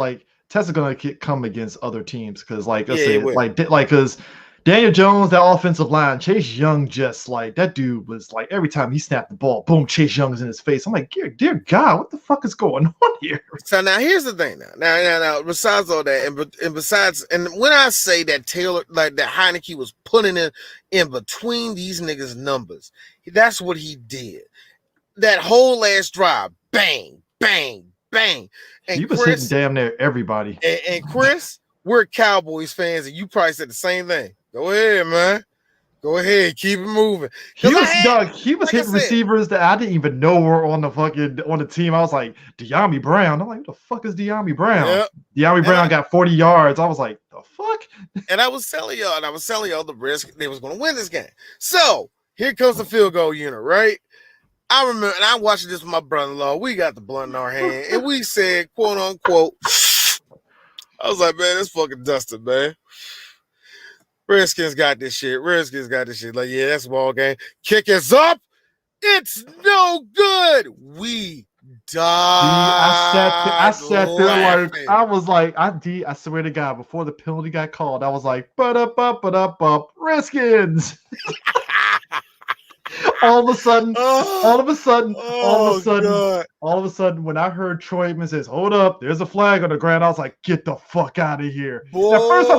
come against other teams because, like I said, because Daniel Jones, that offensive line, Chase Young, just like that dude was like every time he snapped the ball, boom, Chase Young is in his face. I'm like, dear God, what the fuck is going on here? So now here's the thing. Now, besides all that, and when I say that Taylor, like that Heineke was putting in between these niggas' numbers, that's what he did. That whole last drive, bang, bang, bang. And he was hitting damn near everybody. And Chris, we're Cowboys fans, and you probably said the same thing. Go ahead, man. Go ahead, keep it moving. He was hitting receivers that I didn't even know were on the team. I was like, De'Ami Brown. I'm like, what the fuck is De'Ami Brown? Yep. De'Ami Brown got 40 yards. I was like, the fuck? And I was telling y'all the risk they was going to win this game. So here comes the field goal unit, right? I remember, and I'm watching this with my brother-in-law. We got the blunt in our hand, and we said, quote unquote, I was like, man, that's fucking Dustin, man. Redskins got this shit. Like, yeah, that's a ball game. Kick is up. It's no good. We died. I sat there like, I was like, I swear to God, before the penalty got called, I was like, up, Redskins. all of a sudden, when I heard Troy Aikman says, "Hold up, there's a flag on the ground," I was like, "Get the fuck out of here!" Boy. At first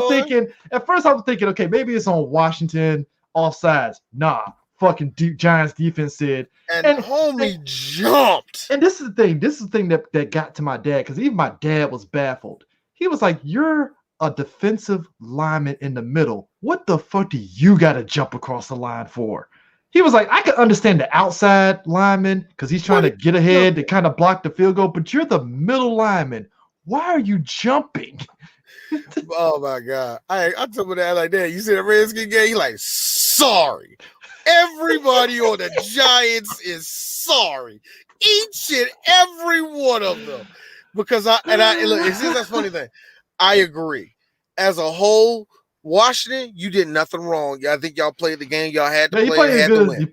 I'm thinking, okay, maybe it's on Washington offsides. Nah, fucking Giants defense said, and homie jumped. And this is the thing. This is the thing that got to my dad because even my dad was baffled. He was like, "You're a defensive lineman in the middle. What the fuck do you got to jump across the line for?" He was like, I could understand the outside lineman because he's trying to get ahead to kind of block the field goal, but you're the middle lineman. Why are you jumping? Oh, my God. I told him that like that. You see the Redskins game? He like, sorry. Everybody on the Giants is sorry. Each and every one of them. Because look, that's the funny thing. I agree. As a whole, Washington, you did nothing wrong. I think y'all played the game y'all had to play.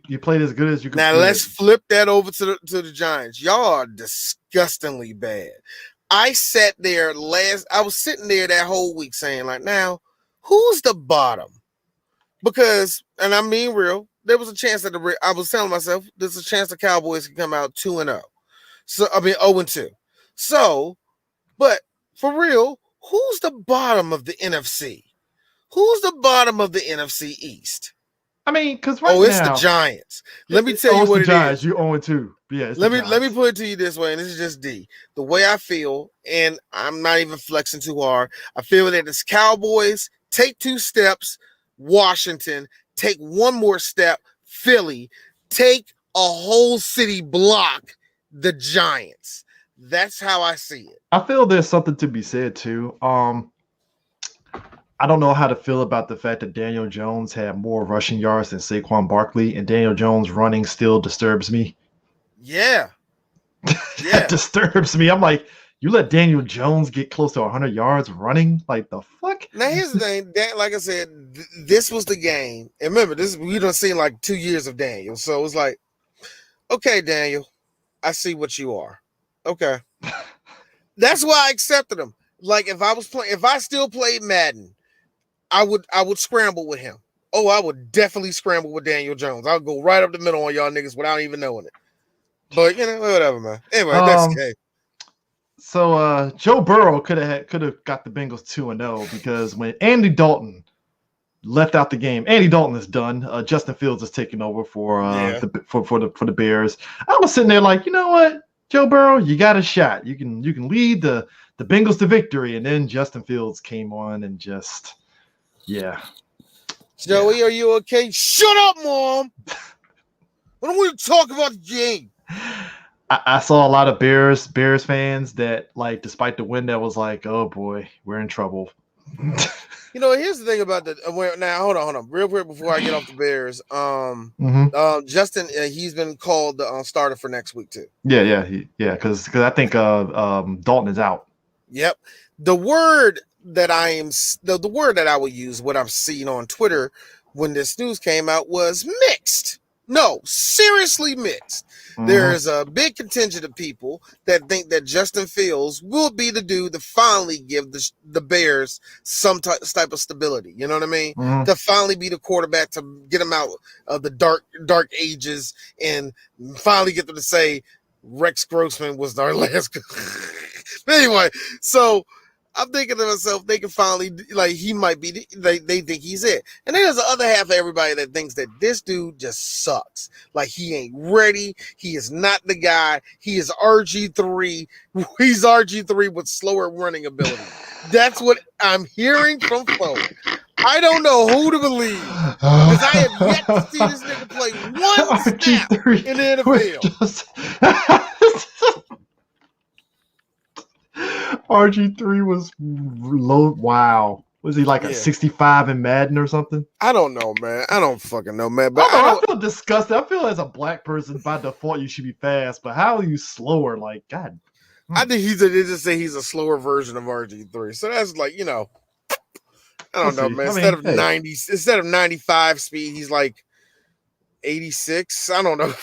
You played as good as you could. Now let's flip that over to the Giants. Y'all are disgustingly bad. I was sitting there that whole week saying, like, now, who's the bottom? Because, and I'm being real, there was a chance that I was telling myself, there's a chance the Cowboys can come out 2-0. So, 0-2. So, but for real, who's the bottom of the NFC? Who's the bottom of the NFC East? I mean, because it's the Giants. Let me tell you what it Giants. You 0-2. Yeah. Let me put it to you this way, and this is just D. The way I feel, and I'm not even flexing too hard. I feel that this Cowboys take 2 steps, Washington, take one more step, Philly, take a whole city block, the Giants. That's how I see it. I feel there's something to be said too. I don't know how to feel about the fact that Daniel Jones had more rushing yards than Saquon Barkley, and Daniel Jones running still disturbs me. Yeah. That disturbs me. I'm like, you let Daniel Jones get close to 100 yards running? Like, the fuck? Now, here's the thing. Like I said, this was the game. And remember, we done seen like 2 years of Daniel. So it's like, okay, Daniel, I see what you are. Okay. That's why I accepted him. Like, if I still played Madden, I would scramble with him. Oh, I would definitely scramble with Daniel Jones. I'll go right up the middle on y'all niggas without even knowing it. But whatever, man. Anyway, that's okay. So Joe Burrow could have got the Bengals 2-0 because when Andy Dalton left out the game, Andy Dalton is done. Justin Fields is taking over for the Bears. I was sitting there like, you know what, Joe Burrow, you got a shot. You can lead the Bengals to victory, and then Justin Fields came on and just. Yeah. Joey, are you okay? Shut up, Mom. I don't want to talk about the game. I saw a lot of Bears fans that, like, despite the win, that was like, oh boy, we're in trouble. Here's the thing about now. Hold on, real quick before I get off the Bears. Justin, he's been called the starter for next week too. Yeah, because I think Dalton is out. Yep. The word that the word that I would use, what I'm seeing on Twitter when this news came out, was mixed. No, seriously mixed. There's a big contingent of people that think that Justin Fields will be the dude to finally give the Bears some type of stability. You know what I mean? To finally be the quarterback to get them out of the dark ages and finally get them to say Rex Grossman was our last. Anyway, so I'm thinking to myself, they can finally, like, he might be, they think he's it. And then there's the other half of everybody that thinks that this dude just sucks. Like, he ain't ready. He is not the guy. He is RG3. He's RG3 with slower running ability. That's what I'm hearing from folks. I don't know who to believe. Because I have yet to see this nigga play one snap in the NFL. RG3 was low. Wow. Was he like a 65 in Madden or something? I don't know, man. I don't fucking know, man. But I feel disgusted. I feel as a black person, by default, you should be fast. But how are you slower? Like, God. I think they just say he's a slower version of RG3. So that's like, I don't know, man. Instead of 95 speed, he's like 86. I don't know.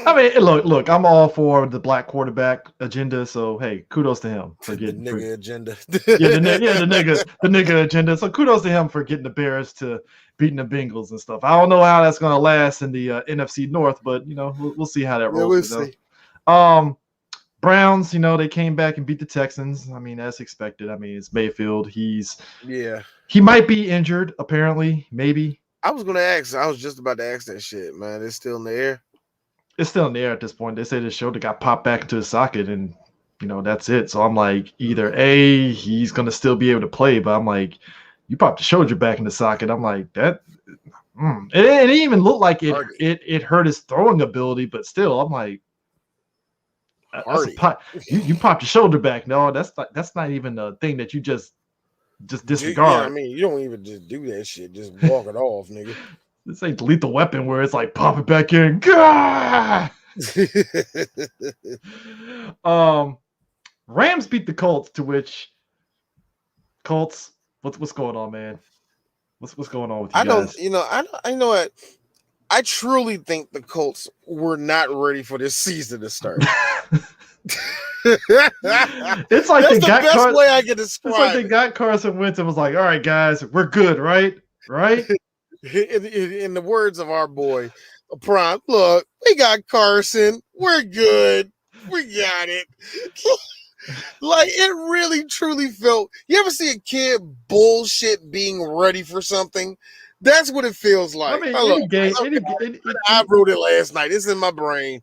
I mean, look, I'm all for the black quarterback agenda. So hey, kudos to him for getting the nigga agenda. the nigga agenda. So kudos to him for getting the Bears to beating the Bengals and stuff. I don't know how that's gonna last in the NFC North, but we'll see how that rolls. Yeah, we'll see. Browns, they came back and beat the Texans. I mean, as expected. I mean, it's Mayfield. He might be injured. Apparently, maybe. I was just about to ask that shit, man. It's still in the air. It's still in the air at this point. They say the shoulder got popped back into his socket, and that's it. So I'm like, either A, he's gonna still be able to play, but I'm like, you popped the shoulder back in the socket. I'm like, that. It even looked like it hurt his throwing ability, but still, I'm like, you popped your shoulder back. No, that's not even a thing that you just disregard. Yeah, I mean, you don't even just do that shit. Just walk it off, nigga. This ain't Lethal Weapon where it's like pop it back in. Gah! Rams beat the Colts, to which Colts, what's going on, man? What's going on with you guys? I know what. I truly think the Colts were not ready for this season to start. It's like that's the best way I can describe. It's like they got Carson Wentz and was like, "All right, guys, we're good, right?" In the words of our boy Prime, look, we got Carson, we're good, we got it. Like, it really truly felt. You ever see a kid bullshit being ready for something? That's what it feels like. I mean, I wrote it last night. It's in my brain.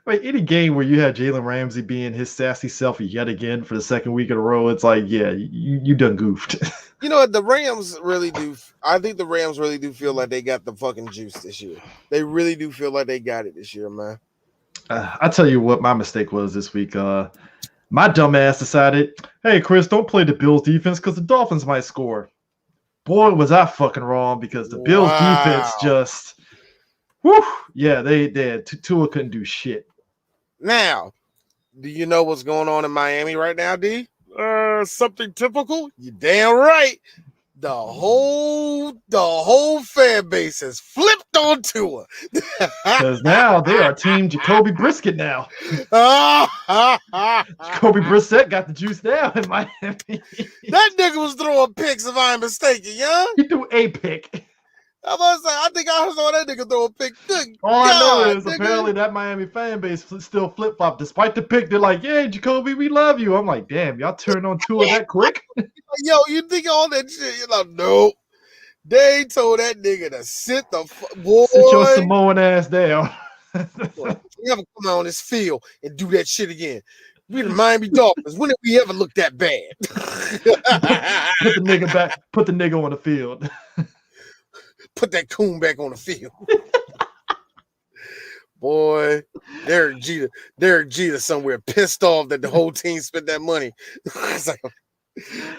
Like any game where you have Jalen Ramsey being his sassy self yet again for the second week in a row, it's like, yeah, you done goofed. You know what? The Rams really do. I think the Rams really do feel like they got the fucking juice this year. They really do feel like they got it this year, man. I tell you what my mistake was this week. My dumb ass decided, hey, Chris, don't play the Bills defense because the Dolphins might score. Boy, was I fucking wrong because the Bills defense just, whew, yeah, they did. Tua couldn't do shit. Now, do you know what's going on in Miami right now, D? Something typical? You damn right. The whole fan base has flipped on Tua. Because now they are Team Jacoby Brisket now. Jacoby Brissett got the juice now in Miami. That nigga was throwing picks, if I'm mistaken, young. He threw a pick. I was say, I think I saw that nigga throw a pick. All I know is apparently that Miami fan base still flip flop. Despite the pick, they're like, "Yeah, Jacoby, we love you." I'm like, "Damn, y'all turned on Tua that quick?" Yo, you think all that shit? You're like, nope. They told that nigga to sit the boy. Sit your Samoan ass down. You never come out on this field and do that shit again. We the Miami Dolphins. When did we ever look that bad? Put the nigga back. Put the nigga on the field. Put that coon back on the field. Boy, Derek Jeter somewhere pissed off that the whole team spent that money. Like,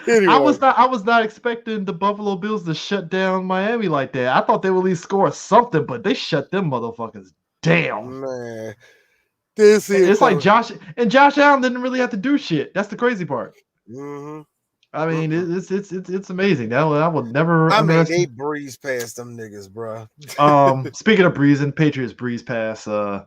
anyway. I was not expecting the Buffalo Bills to shut down Miami like that. I thought they would at least score something, but they shut them motherfuckers down. Man, it's like Josh Allen didn't really have to do shit. That's the crazy part. Mm-hmm. I mean, it's amazing. I would never. I mean, they breeze past them niggas, bro. Speaking of breezing, Patriots breeze past the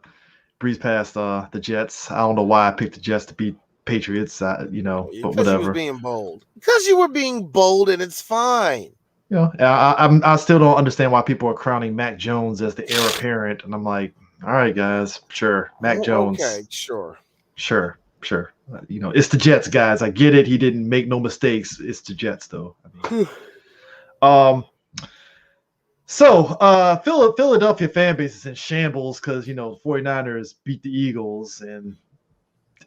Jets. I don't know why I picked the Jets to beat Patriots. But whatever. You were being bold. Because you were being bold, and it's fine. I still don't understand why people are crowning Mac Jones as the heir apparent, and I'm like, all right, guys, sure, Mac Jones. Okay, sure. It's the Jets, guys. I get it. He didn't make no mistakes. It's the Jets, though. Philadelphia fan base is in shambles because 49ers beat the Eagles, and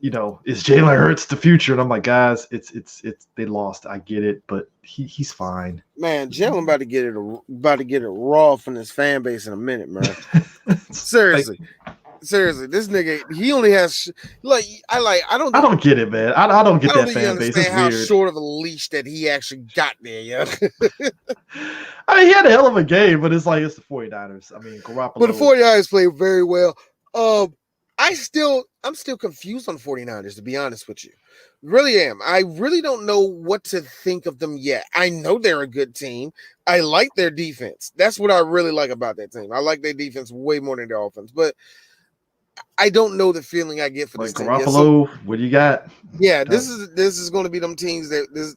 is Jalen Hurts the future? And I'm like, guys, it's they lost. I get it, but he's fine. Man, Jalen about to get it raw from this fan base in a minute, man. Seriously. Seriously, this nigga, he only has I don't get it, man. I don't get that fan base. It's how weird. Short of a leash that he actually got there, yeah. I mean, he had a hell of a game, but it's the 49ers. I mean, Garoppolo. But the 49ers played very well. I'm still confused on 49ers, to be honest with you. Really am. I really don't know what to think of them yet. I know they're a good team. I like their defense. That's what I really like about that team. I like their defense way more than their offense, but I don't know the feeling I get for this team. Garoppolo, what do you got? Yeah, this is going to be them teams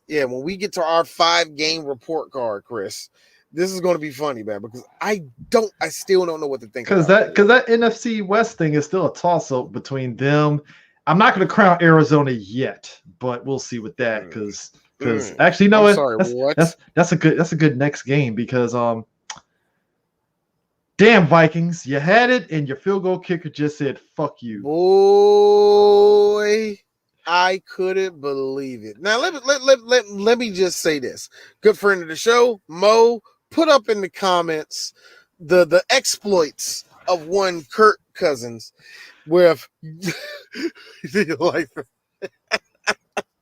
when we get to our 5-game report card, Chris, this is going to be funny, man, because I still don't know what to think. Because that NFC West thing is still a toss-up between them. I'm not going to crown Arizona yet, but we'll see with that because actually, no, that's a good next game because damn, Vikings, you had it, and your field goal kicker just said, fuck you. Boy, I couldn't believe it. Now, let me just say this. Good friend of the show, Mo, put up in the comments the exploits of one Kirk Cousins with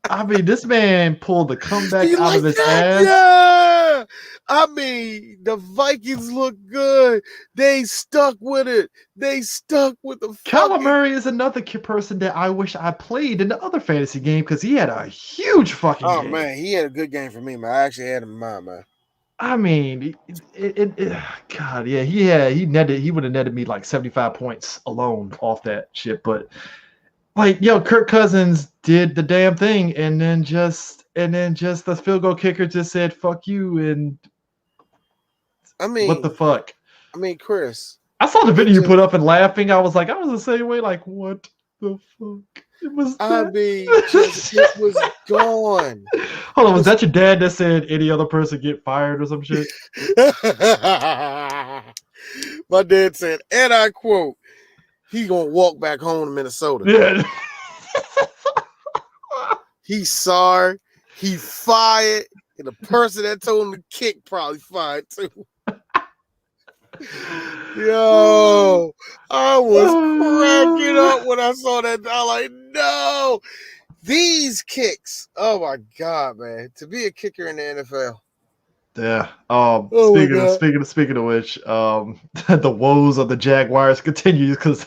I mean, this man pulled the comeback out of his ass. Yeah. I mean, the Vikings look good. They stuck with it. They stuck with the Kyler Murray is another person that I wish I played in the other fantasy game because he had a huge fucking game. Oh, man, he had a good game for me, man. I actually had him in mind, man. I mean, God, yeah, he would have netted me like 75 points alone off that shit, but Kirk Cousins did the damn thing, and then just the field goal kicker just said "fuck you," and I mean, what the fuck? I mean, Chris, I saw the video you put up and laughing. I was the same way. Like, what the fuck? It was. It was gone. Hold on, was that your dad that said any other person get fired or some shit? My dad said, and I quote, he gonna walk back home to Minnesota. Yeah. He's sorry. He fired, and the person that told him to kick probably fired too. Yo, I was cracking up when I saw that. I'm like, no, these kicks. Oh my God, man! To be a kicker in the NFL. Yeah. Speaking of which, the woes of the Jaguars continue because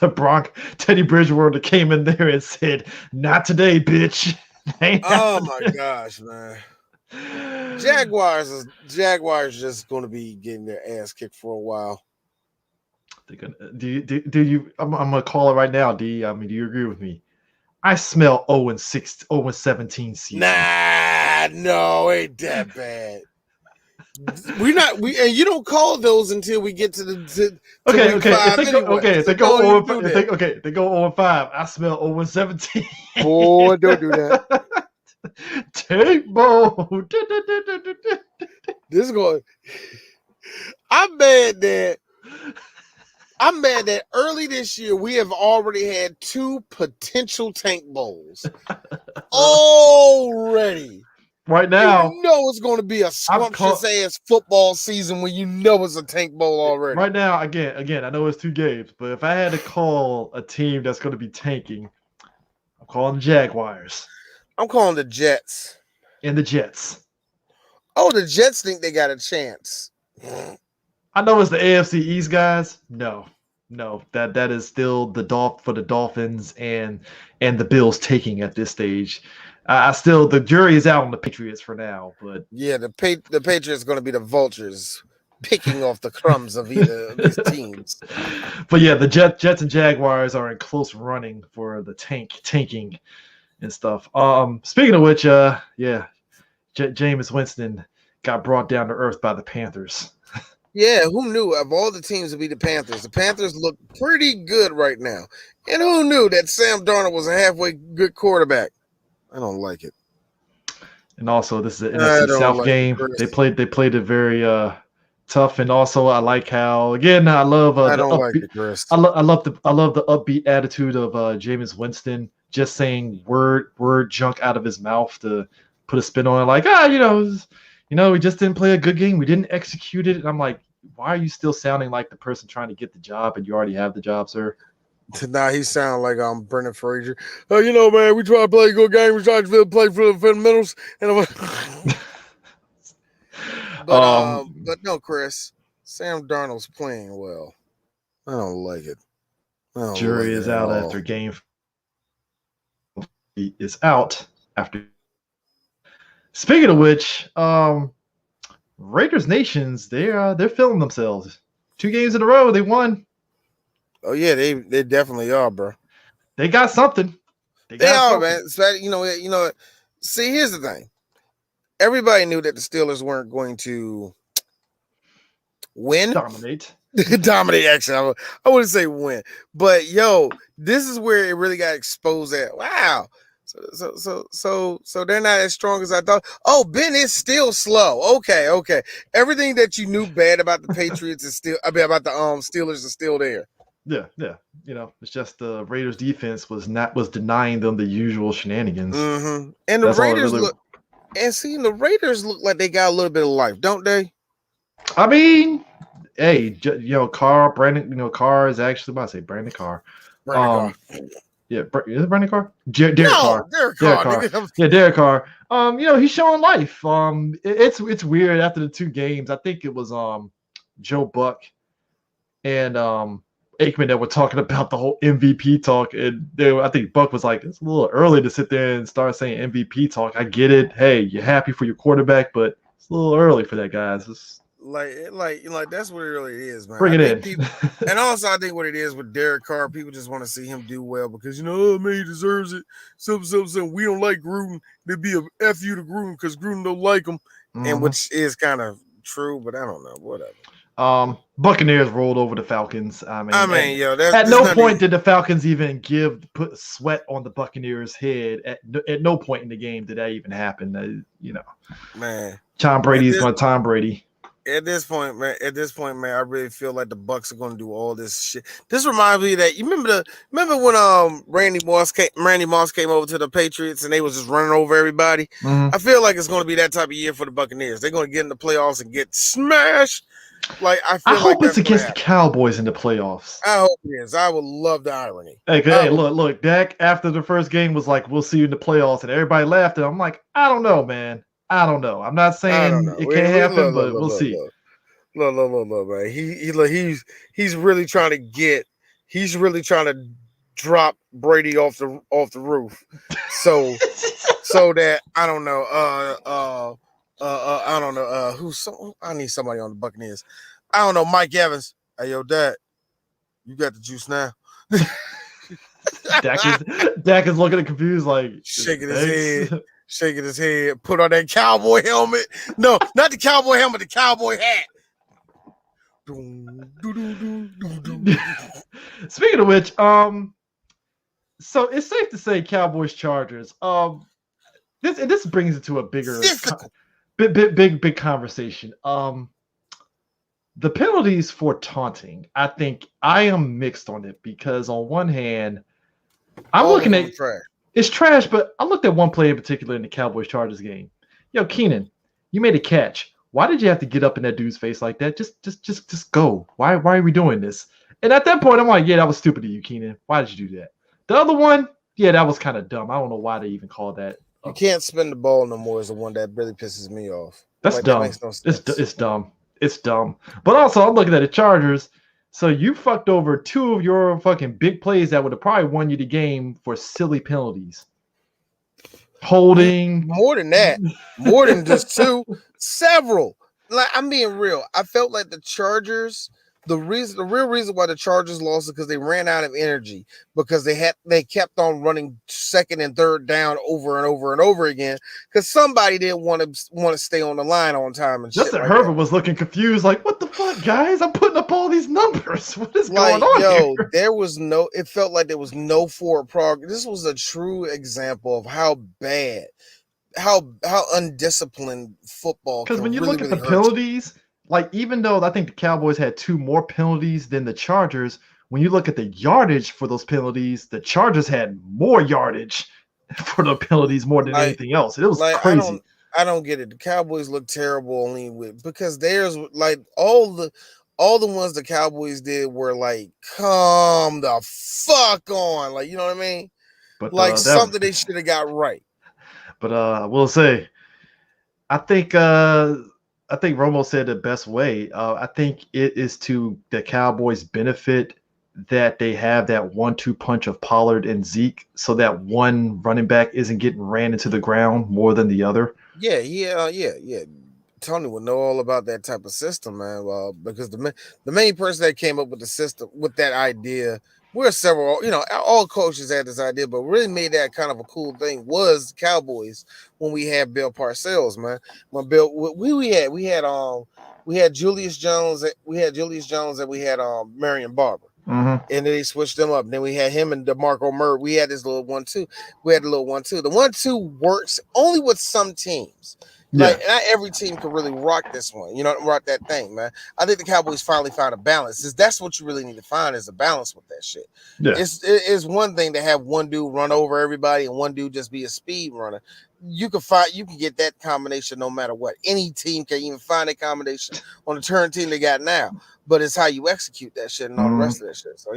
Teddy Bridgewater came in there and said, "Not today, bitch." Oh my gosh, man! Jaguars just going to be getting their ass kicked for a while. They're gonna, do you? I'm gonna call it right now, D. I mean, do you agree with me? I smell 0-6, 0-17 season. Nah, no, ain't that bad. And you don't call those until we get to the okay. If they go 0-5. I smell 0-17. Boy, don't do that. Take mode. This is going. I'm mad that early this year we have already had 2 potential tank bowls. Already. Right now, you know it's going to be a scrumptious ass football season when you know it's a tank bowl already. Right now, again, I know it's 2 games, but if I had to call a team that's going to be tanking, I'm calling the Jaguars. I'm calling the Jets. And the Jets. Oh, the Jets think they got a chance. I know it's the AFC East guys. No, that is still for the Dolphins and the Bills taking at this stage. The jury is out on the Patriots for now, but yeah, the Patriots are going to be the vultures picking off the crumbs of either of these teams. But yeah, the Jets and Jaguars are in close running for the tanking and stuff. Speaking of which, Jameis Winston got brought down to earth by the Panthers. Yeah, who knew? Of all the teams to be the Panthers look pretty good right now. And who knew that Sam Darnold was a halfway good quarterback? I don't like it. And also, this is an NFC South game. They played it very tough, and also I like how I love I don't like it, Chris. I love the upbeat attitude of Jameis Winston, just saying word junk out of his mouth to put a spin on it, like we just didn't play a good game. We didn't execute it. And I'm like, why are you still sounding like the person trying to get the job and you already have the job, sir? Nah, he sound like I'm Brendan Fraser. Man, we try to play a good game. We try to play for the fundamentals. And but no, Chris. Sam Darnold's playing well. I don't like it. Jury is out after game. He is out after. Speaking of which, Raiders Nations, they're feeling themselves. 2 games in a row, they won. Oh yeah, they definitely are, bro. They got something. They are, man. So, you know. See, here's the thing. Everybody knew that the Steelers weren't going to win. Dominate. Actually, I wouldn't say win, but this is where it really got exposed. At wow. So they're not as strong as I thought. Oh, Ben is still slow. Okay. Everything that you knew bad about the Patriots is still. About the Steelers is still there. Yeah. It's just the Raiders defense was denying them the usual shenanigans. Mm-hmm. And the Raiders the Raiders look like they got a little bit of life, don't they? I mean, hey, Carr is actually about to say Brandon Carr. Yeah, is it Brandon Carr? Derek Carr. Derek Carr. Yeah, Derek Carr. He's showing life. It's weird after the 2 games. I think it was Joe Buck and Aikman that were talking about the whole MVP talk, and I think Buck was like, it's a little early to sit there and start saying MVP talk. I get it. Hey, you're happy for your quarterback, but it's a little early for that, guys. Like that's what it really is, man. Bring it in. And also, I think what it is with Derek Carr, people just want to see him do well because he deserves it. Something. We don't like Gruden. There'd be a F you to Gruden because Gruden don't like him, and which is kind of true, but I don't know. Whatever. Buccaneers rolled over the Falcons. At that's no point did the Falcons even put sweat on the Buccaneers' head. At no point in the game did that even happen. Man, Tom Brady's going to Tom Brady. At this point, man, I really feel like the Bucks are going to do all this shit. This reminds me that you remember when Randy Moss came over to the Patriots and they was just running over everybody. Mhm. I feel like it's going to be that type of year for the Buccaneers. They're going to get in the playoffs and get smashed. Like I feel I like hope it's that's against the Cowboys in the playoffs. I hope it is. I would love the irony. Hey, look, Dak after the first game was like, "We'll see you in the playoffs," and everybody laughed, and I'm like, I don't know, man. I don't know. I'm not I don't saying know. it can't happen, but Look, we'll see. look, man. He's really trying to drop Brady off the roof. So that I don't know. I don't know. I need somebody on the Buccaneers. I don't know. Mike Evans. Hey, yo, Dad, you got the juice now. Dak is looking confused, like shaking his head. Put on that cowboy helmet. No, not the cowboy helmet. The cowboy hat. Speaking of which, so it's safe to say Cowboys Chargers. This brings it to a bigger, big conversation. The penalties for taunting, I think I am mixed on it because on one hand, I'm looking at it's trash, but I looked at one play in particular in the Cowboys Chargers game. Yo, Keenan, you made a catch. Why did you have to get up in that dude's face like that? Just go. Why are we doing this? And at that point, I'm like, yeah, that was stupid of you, Keenan. Why did you do that? The other one, yeah, that was kind of dumb. I don't know why they even called that. You can't spin the ball no more is the one that really pisses me off. That's like, dumb. That makes no sense. It's dumb. It's dumb. But also, I'm looking at the Chargers. So you fucked over two of your fucking big plays that would have probably won you the game for silly penalties. Holding. More than that. More than just two. Several. Like, I'm being real. I felt like the Chargers, the real reason why the Chargers lost is because they ran out of energy because they kept on running second and third down over and over and over again because somebody didn't want to stay on the line on time and Justin Herbert was looking confused, like, what the fuck, guys? I'm putting up all these numbers. What is going on here? It felt like there was no forward progress. This was a true example of how bad, how undisciplined football. Because when you look at the penalties. Like, even though I think the Cowboys had two more penalties than the Chargers, when you look at the yardage for those penalties, the Chargers had more yardage for the penalties more than anything else. It was crazy. I don't get it. The Cowboys look terrible only because there's like all the ones the Cowboys did were like, come the fuck on. Like, you know what I mean? But like something they should have got right. But I will say, I think Romo said the best way. I think it is to the Cowboys' benefit that they have that 1-2 punch of Pollard and Zeke so that one running back isn't getting ran into the ground more than the other. Yeah. Tony would know all about that type of system, man. Because the main person that came up with the system, with that idea, we're several, all coaches had this idea, but really made that kind of a cool thing was the Cowboys when we had Bill Parcells, man. When Bill, we had Julius Jones, and we had Marion Barber, and then they switched them up. And then we had him and DeMarco Murray. We had this little 1-2. We had the little 1-2. The 1-2 works only with some teams. Like, not every team can really rock this one, rock that thing, man. I think the Cowboys finally found a balance. That's what you really need to find is a balance with that shit. Yeah. It's one thing to have one dude run over everybody and one dude just be a speed runner. You can get that combination no matter what. Any team can even find a combination on the current team they got now. But it's how you execute that shit and all the rest of that shit. So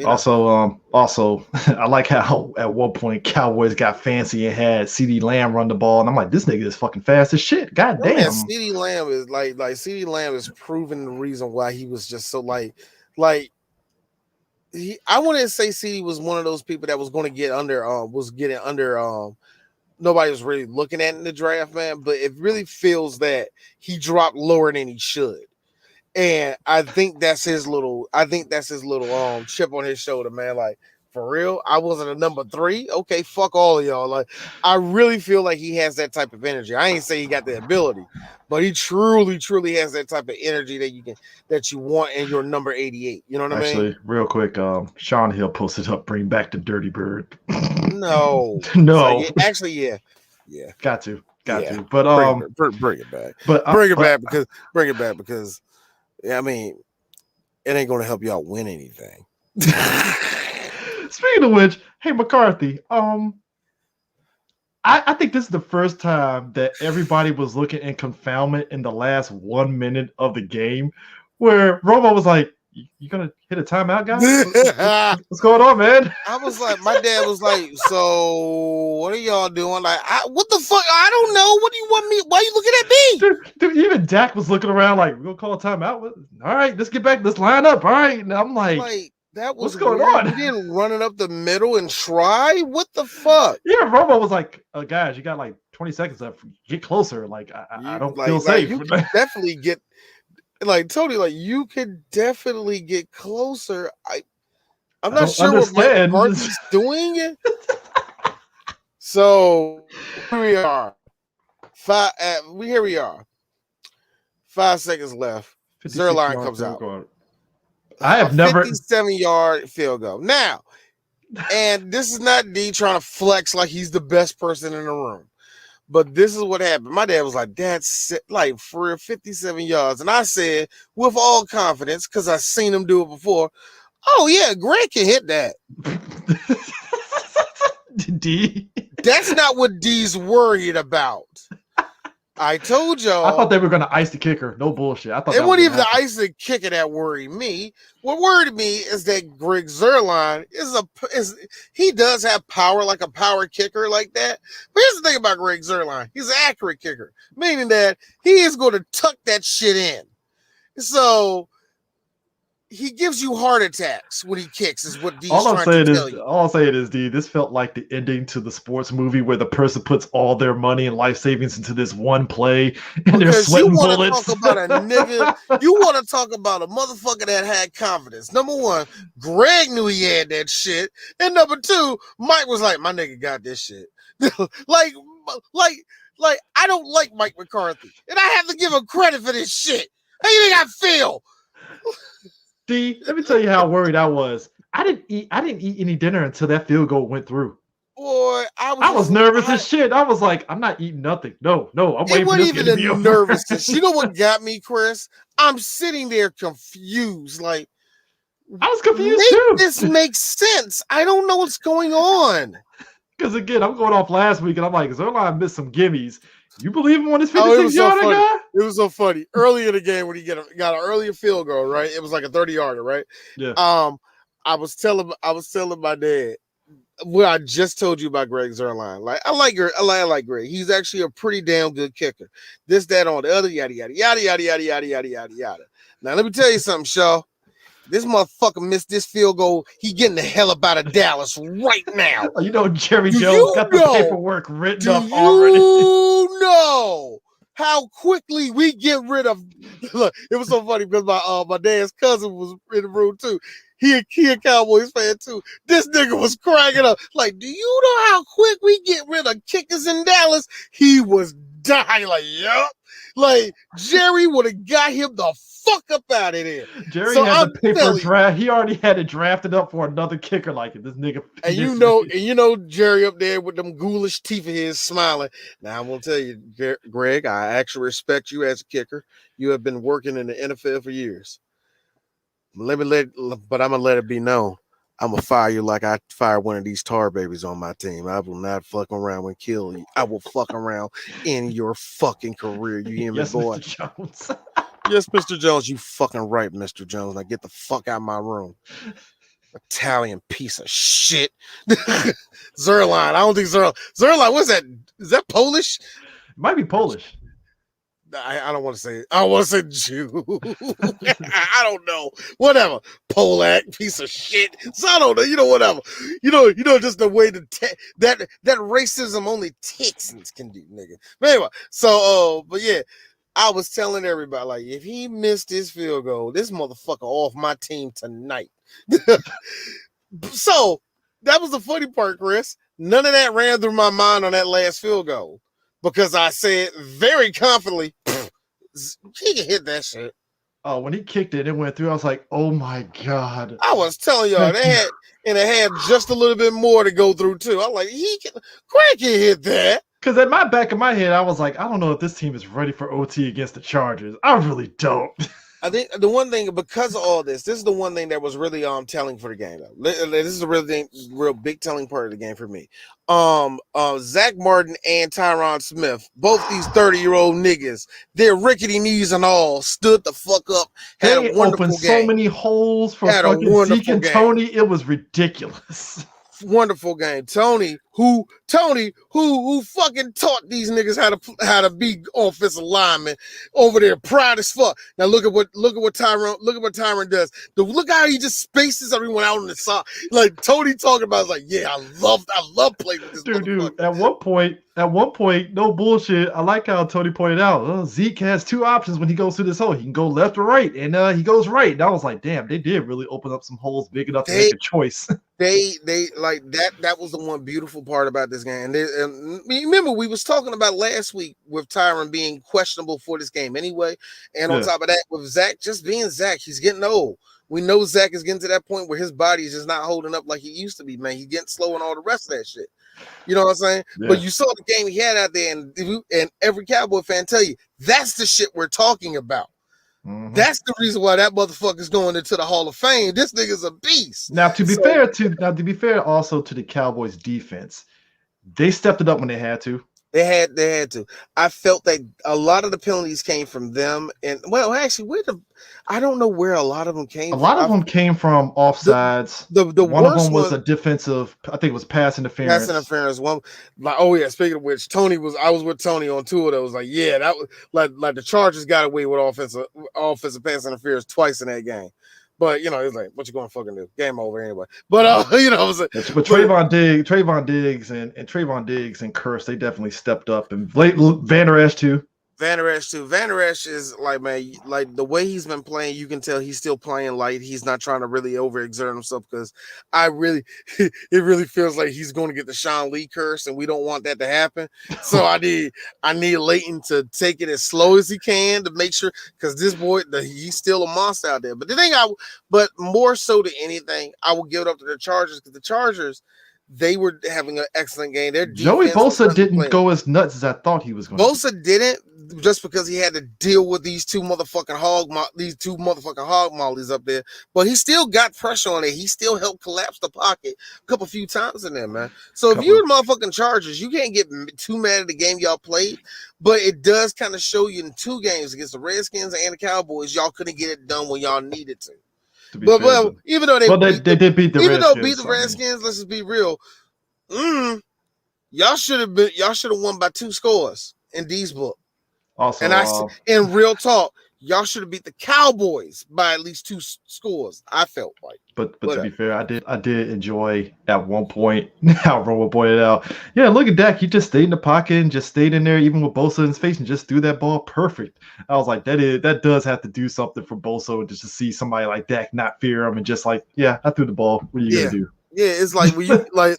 also, I like how at one point Cowboys got fancy and had CeeDee Lamb run the ball, and I'm like, this nigga is fucking fast as shit. God damn. Man, CeeDee Lamb is like CeeDee Lamb is proving the reason why he was just so I wouldn't say CeeDee was one of those people that was going to get under nobody was really looking at in the draft, man, but it really feels that he dropped lower than he should. And I think that's his little chip on his shoulder, man. Like, for real, I wasn't a number 3. Okay, fuck all of y'all. Like, I really feel like he has that type of energy. I ain't say he got the ability, but he truly, truly has that type of energy that you want in your number 88. You know what I mean? Actually, real quick, Sean Hill posted up, bring back the Dirty Bird. No. No. Actually, yeah. Got to. But bring it back. But bring it back because I mean, it ain't gonna help y'all win anything. Speaking of which, hey McCarthy, I think this is the first time that everybody was looking in confoundment in the last 1 minute of the game, where Romo was like, "You gonna hit a timeout, guys? What's going on, man?" I was like, my dad was like, "So what are y'all doing?" Like, what the fuck? I don't know. What do you want me? Why are you looking at me? Dude, even Dak was looking around like, "We're gonna call a timeout. All right, let's get back. Let's line up. All right." And I'm like that was what's going weird. on? You didn't run it up the middle and try? What the fuck? Yeah, Romo was like, guys, you got like 20 seconds left. Get closer. Like, I don't feel safe. You can definitely get, like, Tony, like, you could definitely get closer. I'm not sure what Mike McCarthy's doing. So here we are. Here we are. 5 seconds left. Zerline comes out. I have never 57-yard field goal. Now, and this is not D trying to flex like he's the best person in the room. But this is what happened. My dad was like, "That's like for 57 yards." And I said, with all confidence, because I've seen him do it before, "Oh, yeah, Greg can hit that." D? That's not what D's worried about. I told y'all. I thought they were going to ice the kicker. No bullshit. I thought it wasn't even the ice the kicker that worried me. What worried me is that Greg Zuerlein he does have power, like a power kicker like that. But here's the thing about Greg Zuerlein: he's an accurate kicker, meaning that he is going to tuck that shit in. So he gives you heart attacks when he kicks, is what D's trying to tell you. All I'm saying is, D, this felt like the ending to the sports movie where the person puts all their money and life savings into this one play and they're sweating bullets. Talk about a nigga, you want to talk about a motherfucker that had confidence. Number one, Greg knew he had that shit. And number two, Mike was like, "My nigga got this shit." like, I don't like Mike McCarthy. And I have to give him credit for this shit. How you think I feel? D, let me tell you how worried I was. I didn't eat any dinner until that field goal went through. Boy, I was nervous as shit. I was like, I'm not eating nothing. No, I'm waiting for this game to be over. Nervousness. You know what got me, Chris? I'm sitting there confused. Like, I was confused too. This makes sense. I don't know what's going on. Because again, I'm going off last week and I'm like, Zuerlein missed some gimmies. You believe him on this 56-yarder guy? It was so funny. Early in the game when he got an earlier field goal, right? It was like a 30-yarder, right? Yeah. I was telling my dad what I just told you about Greg Zuerlein. Like, I like Greg. He's actually a pretty damn good kicker. This, that, on the other, yada yada yada yada yada yada yada yada yada. Now let me tell you something, Shaw. This motherfucker missed this field goal. He getting the hell up out of Dallas right now. You know, Jerry Jones got the paperwork written up already. You know how quickly we get rid of. Look, it was so funny because my dad's cousin was in the room too. He a Cowboys fan too. This nigga was cracking up. Like, do you know how quick we get rid of kickers in Dallas? He was dying. Like, yup. Like, Jerry would have got him the fuck up out of there. Jerry had the paper draft. He already had it drafted up for another kicker like it. This nigga. And you know Jerry up there with them ghoulish teeth of his smiling. Now I'm gonna tell you, Greg, I actually respect you as a kicker. You have been working in the NFL for years. But I'm gonna let it be known. I'm gonna fire you like I fired one of these tar babies on my team. I will not fuck around and kill you. I will fuck around in your fucking career. You hear me, yes, boy? Mr. Jones. Yes, Mr. Jones. You fucking right, Mr. Jones. Now get the fuck out of my room. Italian piece of shit. Zuerlein. I don't think Zuerlein. What's that? Is that Polish? It might be Polish. I don't want to say. I don't want to say Jew. I don't know. Whatever. Polak piece of shit. So I don't know. You know, whatever. You know, just the way that racism only Texans can do, nigga. But anyway, so but yeah, I was telling everybody, like, if he missed his field goal, this motherfucker off my team tonight. So that was the funny part, Chris. None of that ran through my mind on that last field goal. Because I said very confidently, he can hit that shit. Oh, when he kicked it, it went through. I was like, oh my God. I was telling y'all, it had just a little bit more to go through too. I'm like, Greg can hit that. Because at my back of my head, I was like, I don't know if this team is ready for OT against the Chargers. I really don't. I think the one thing, because of all this is the one thing that was really telling for the game though. This is a real big telling part of the game for me. Zach Martin and Tyron Smith, both these 30-year-old niggas, their rickety knees and all, stood the fuck up. Had They a wonderful opened game. So many holes for Had fucking Zeke and Tony. It was ridiculous. Wonderful game. Tony, who fucking taught these niggas how to be offensive linemen over there, proud as fuck. Now look at what Tyron does. Look how he just spaces everyone out on the side. Like Tony talking about, is like, yeah, I love playing with this dude. At one point, no bullshit. I like how Tony pointed out, Zeke has two options when he goes through this hole. He can go left or right, and he goes right. And I was like, damn, they did really open up some holes big enough to make a choice. They like that was the one beautiful part about this game. And remember, we was talking about last week with Tyron being questionable for this game anyway. And on top of that, with Zach just being Zach, he's getting old. We know Zach is getting to that point where his body is just not holding up like he used to be, man. He's getting slow and all the rest of that shit. You know what I'm saying? Yeah. But you saw the game he had out there, and every Cowboy fan tell you that's the shit we're talking about. Mm-hmm. That's the reason why that motherfucker's going into the Hall of Fame. This nigga's a beast. Now, to be fair, also to the Cowboys defense, they stepped it up when they had to. They had to. I felt that a lot of the penalties came from them, and actually, I don't know where a lot of them came. A lot of them came from offsides. The one of them was a defensive. I think it was pass interference. One, like, oh yeah. Speaking of which, I was with Tony on tour. That was like, yeah, that was like the Chargers got away with offensive pass interference twice in that game. But it's like, what you going to fucking do? Game over anyway. But but Trayvon Diggs and Curse, they definitely stepped up, and Van Der Esch too. Van Der Esch is like, man, like the way he's been playing, you can tell he's still playing light. He's not trying to really overexert himself, because it really feels like he's going to get the Sean Lee curse, and we don't want that to happen. So I need Leighton to take it as slow as he can to make sure, because this boy, he's still a monster out there. But more so than anything, I will give it up to the Chargers, because the Chargers, they were having an excellent game. Joey Bosa didn't go as nuts as I thought he was going to. Bosa didn't, just because he had to deal with these two motherfucking hog mollies up there. But he still got pressure on it. He still helped collapse the pocket a few times in there, man. So if you're the motherfucking Chargers, you can't get too mad at the game y'all played. But it does kind of show you in two games against the Redskins and the Cowboys, y'all couldn't get it done when y'all needed to. But even though they did beat the Redskins, let's just be real. Y'all should have won by 2 scores in D's book. Also, in real talk, y'all should have beat the Cowboys by at least 2 scores. I felt like. But to be fair, I did enjoy at one point how Romo pointed out. Yeah, look at Dak. He just stayed in the pocket and just stayed in there, even with Bosa in his face, and just threw that ball perfect. I was like, that does have to do something for Bosa, just to see somebody like Dak not fear him and just like, yeah, I threw the ball. What are you gonna do? Yeah, it's like when you like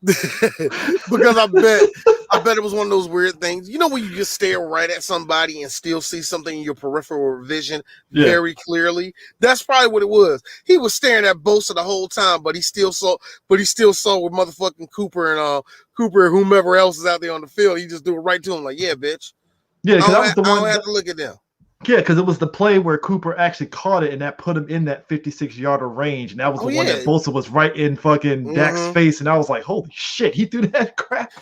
because I bet it was one of those weird things. You know, when you just stare right at somebody and still see something in your peripheral vision very clearly. That's probably what it was. He was staring at Bosa the whole time, but he still saw with motherfucking Cooper and whomever else is out there on the field. He just threw it right to him, like, yeah, bitch. Yeah, because that was the one. I don't have to look at them. Yeah, because it was the play where Cooper actually caught it, and that put him in that 56-yarder range, and that was the one that Bosa was right in fucking Dak's face, and I was like, holy shit, he threw that crap.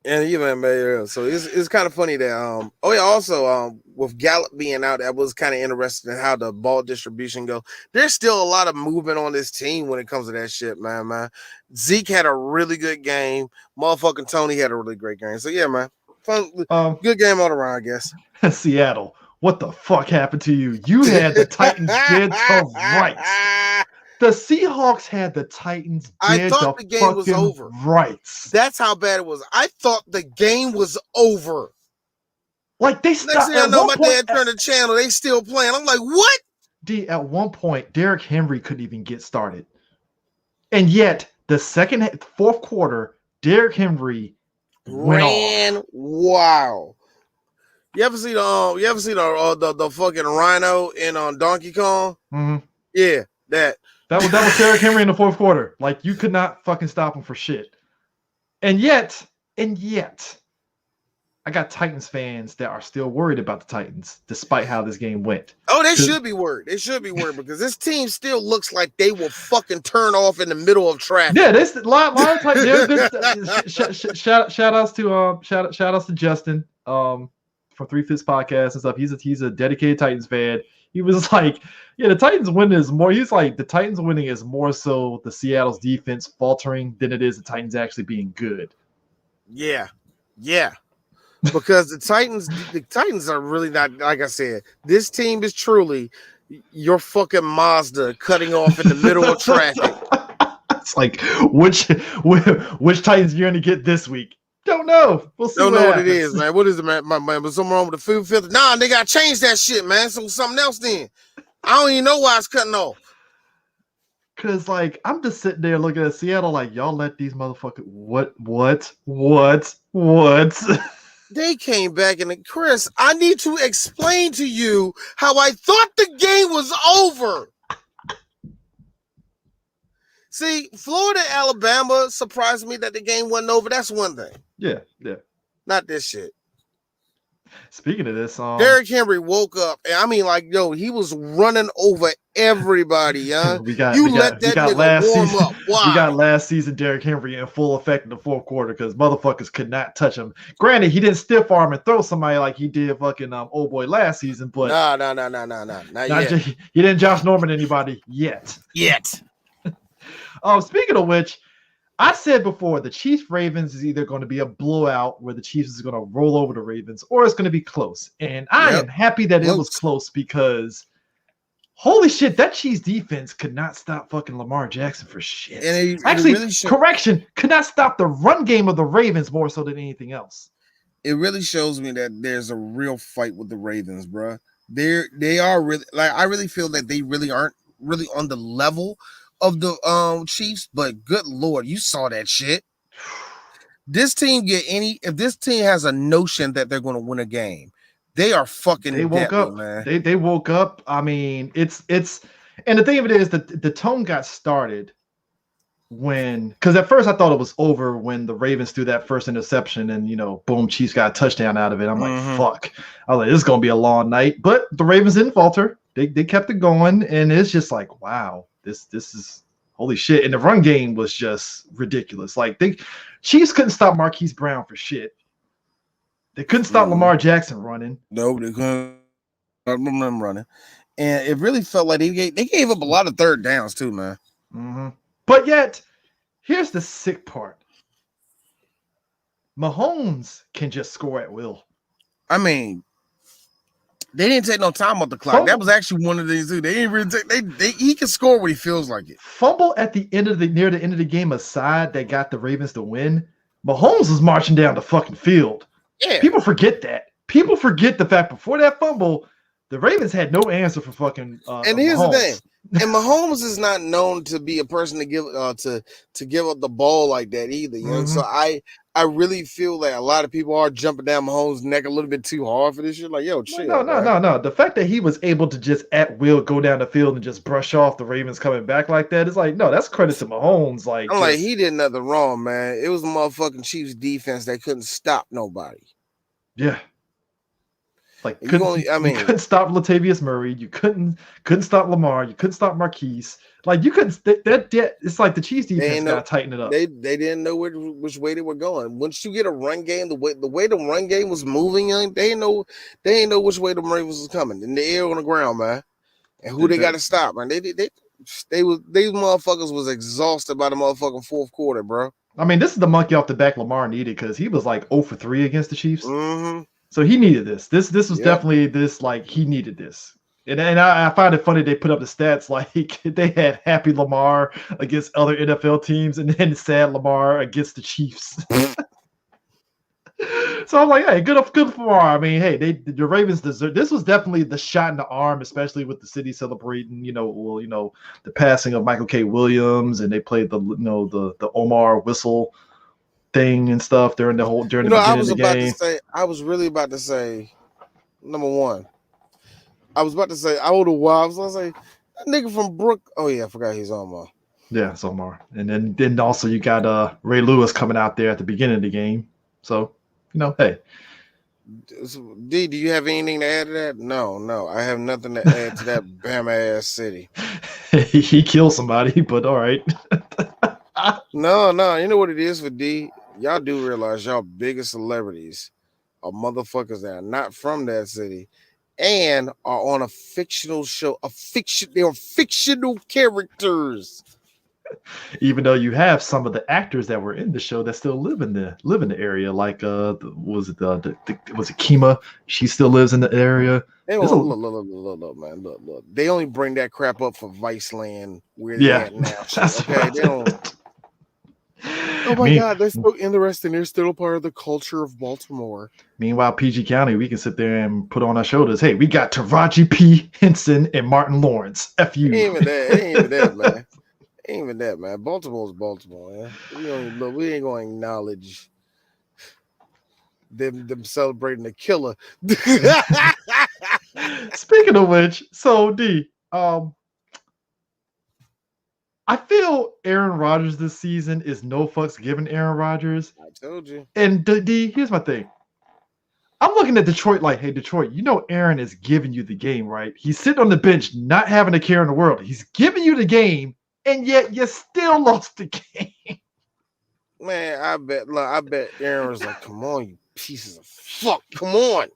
And even so it's kind of funny that also with Gallup being out, that was kind of interesting in how the ball distribution go. There's still a lot of movement on this team when it comes to that shit, man. Zeke had a really good game. Motherfucking Tony had a really great game. So yeah, man, fun, good game all around, I guess. Seattle. What the fuck happened to you? You had the Titans dead to rights. The Seahawks had the Titans dead to the game was over. Rights. That's how bad it was. I thought the game was over. Like they stopped. Next thing I know, my dad turned the channel. They still playing. I'm like, what? At one point, Derrick Henry couldn't even get started, and yet the fourth quarter, Derrick Henry ran wild. You ever see the fucking rhino in Donkey Kong? Mm-hmm. Yeah, that was Derrick Henry in the fourth quarter. Like, you could not fucking stop him for shit. And yet, I got Titans fans that are still worried about the Titans, despite how this game went. Oh, they should be worried. They should be worried because this team still looks like they will fucking turn off in the middle of traffic. Yeah, there's a lot of Titans. There's been shout outs to Justin from 3 Fifths Podcast and stuff. He's a dedicated Titans fan. He was like, yeah, the Titans winning is more. He's like, the Titans winning is more so the Seattle's defense faltering than it is the Titans actually being good. Yeah. Because the Titans are really not, like I said, this team is truly your fucking Mazda cutting off in the middle of traffic. It's like, which Titans you're going to get this week? Don't know. We'll see. Don't know what it is, man. What is it, man? Was something wrong with the food filter? Nah, they got to change that shit, man. So something else then. I don't even know why it's cutting off. Cause like I'm just sitting there looking at Seattle like y'all let these motherfuckers what? They came back and Chris, I need to explain to you how I thought the game was over. See, Florida, Alabama surprised me that the game wasn't over. That's one thing. Yeah. Not this shit. Speaking of this, Derrick Henry woke up, and I mean, like, yo, he was running over everybody, young. We got nigga warm up. Why? We got last season Derrick Henry in full effect in the fourth quarter because motherfuckers could not touch him. Granted, he didn't stiff arm and throw somebody like he did fucking old boy last season, but no, not yet. He didn't Josh Norman anybody yet. Speaking of which, I said before the Chiefs-Ravens is either going to be a blowout where the Chiefs is going to roll over the Ravens or it's going to be close. And I am happy that it was close because holy shit, that Chiefs defense could not stop fucking Lamar Jackson for shit. And correction, could not stop the run game of the Ravens more so than anything else. It really shows me that there's a real fight with the Ravens, bro. They are really, like, I really feel that they really aren't really on the level of the Chiefs, but good Lord, you saw that shit. This team if this team has a notion that they're going to win a game, they are fucking up, man. They woke up. I mean, it's and the thing of it is that the tone got started because at first I thought it was over when the Ravens threw that first interception and boom, Chiefs got a touchdown out of it. I'm like, fuck. I was like, this is gonna be a long night, but the Ravens didn't falter. They kept it going, and it's just like, wow. This is holy shit. And the run game was just ridiculous. Like Chiefs couldn't stop Marquise Brown for shit. They couldn't stop Lamar Jackson running. No, they couldn't stop him running. And it really felt like they gave up a lot of third downs too, man. Mm-hmm. But yet, here's the sick part. Mahomes can just score at will. I mean, they didn't take no time off the clock. That was actually one of these two. They didn't really take. He can score when he feels like it. Fumble at the end of near the end of the game aside, that got the Ravens to win. Mahomes was marching down the fucking field. Yeah, people forget that. People forget the fact before that fumble, the Ravens had no answer for fucking. And here's the thing. And Mahomes is not known to be a person to give up the ball like that either. You know, so I really feel like a lot of people are jumping down Mahomes' neck a little bit too hard for this shit. Like, yo, chill. No. The fact that he was able to just at will go down the field and just brush off the Ravens coming back like that is like, no, that's credit to Mahomes. Like, I'm like, he did nothing wrong, man. It was the motherfucking Chiefs defense that couldn't stop nobody. Yeah. Like, you couldn't stop Latavius Murray. You couldn't stop Lamar. You couldn't stop Marquise. Like, you couldn't. It's like the Chiefs defense got to tighten it up. They didn't know which way they were going. Once you get a run game, the way the run game was moving, they didn't know which way the Ravens was coming. In the air, on the ground, man. And who they got to stop, man. These motherfuckers was exhausted by the motherfucking fourth quarter, bro. I mean, this is the monkey off the back Lamar needed because he was like 0 for 3 against the Chiefs. Mm-hmm. So he needed this. This was definitely this, like, he needed this. And I find it funny they put up the stats like they had happy Lamar against other NFL teams and then sad Lamar against the Chiefs. So I'm like, hey, good for Lamar. I mean, hey, the Ravens deserve. This was definitely the shot in the arm, especially with the city celebrating, the passing of Michael K. Williams, and they played the Omar whistle thing and stuff during the beginning of the game. I was really about to say, number one. I was about to say, I would have wild. I was going to say, that nigga from Brook. Oh, yeah, I forgot he's Omar. Yeah, it's Omar. And then also you got Ray Lewis coming out there at the beginning of the game. So, hey. D, do you have anything to add to that? No, I have nothing to add to that Bama ass city. He killed somebody, but all right. No, you know what it is for D? Y'all do realize y'all biggest celebrities are motherfuckers that are not from that city and are on a fictional show. They are fictional characters. Even though you have some of the actors that were in the show that still live in the area, like was it Kima? She still lives in the area. Hey, look, man, look. They only bring that crap up for Viceland where they at now. Shit, okay, they don't. Oh my God, that's so interesting. They're still a part of the culture of Baltimore. Meanwhile, PG County, we can sit there and put on our shoulders. Hey, we got Taraji P. Henson and Martin Lawrence. F you. Ain't even that, man. Ain't even that, man. Baltimore's Baltimore, man. We ain't going to acknowledge them celebrating the killer. Speaking of which, so D, I feel Aaron Rodgers this season is no fucks given Aaron Rodgers. I told you. And D, here's my thing. I'm looking at Detroit like, hey, Detroit, you know Aaron is giving you the game, right? He's sitting on the bench, not having a care in the world. He's giving you the game, and yet you still lost the game. Man, I bet Aaron was like, come on, you pieces of fuck. Come on.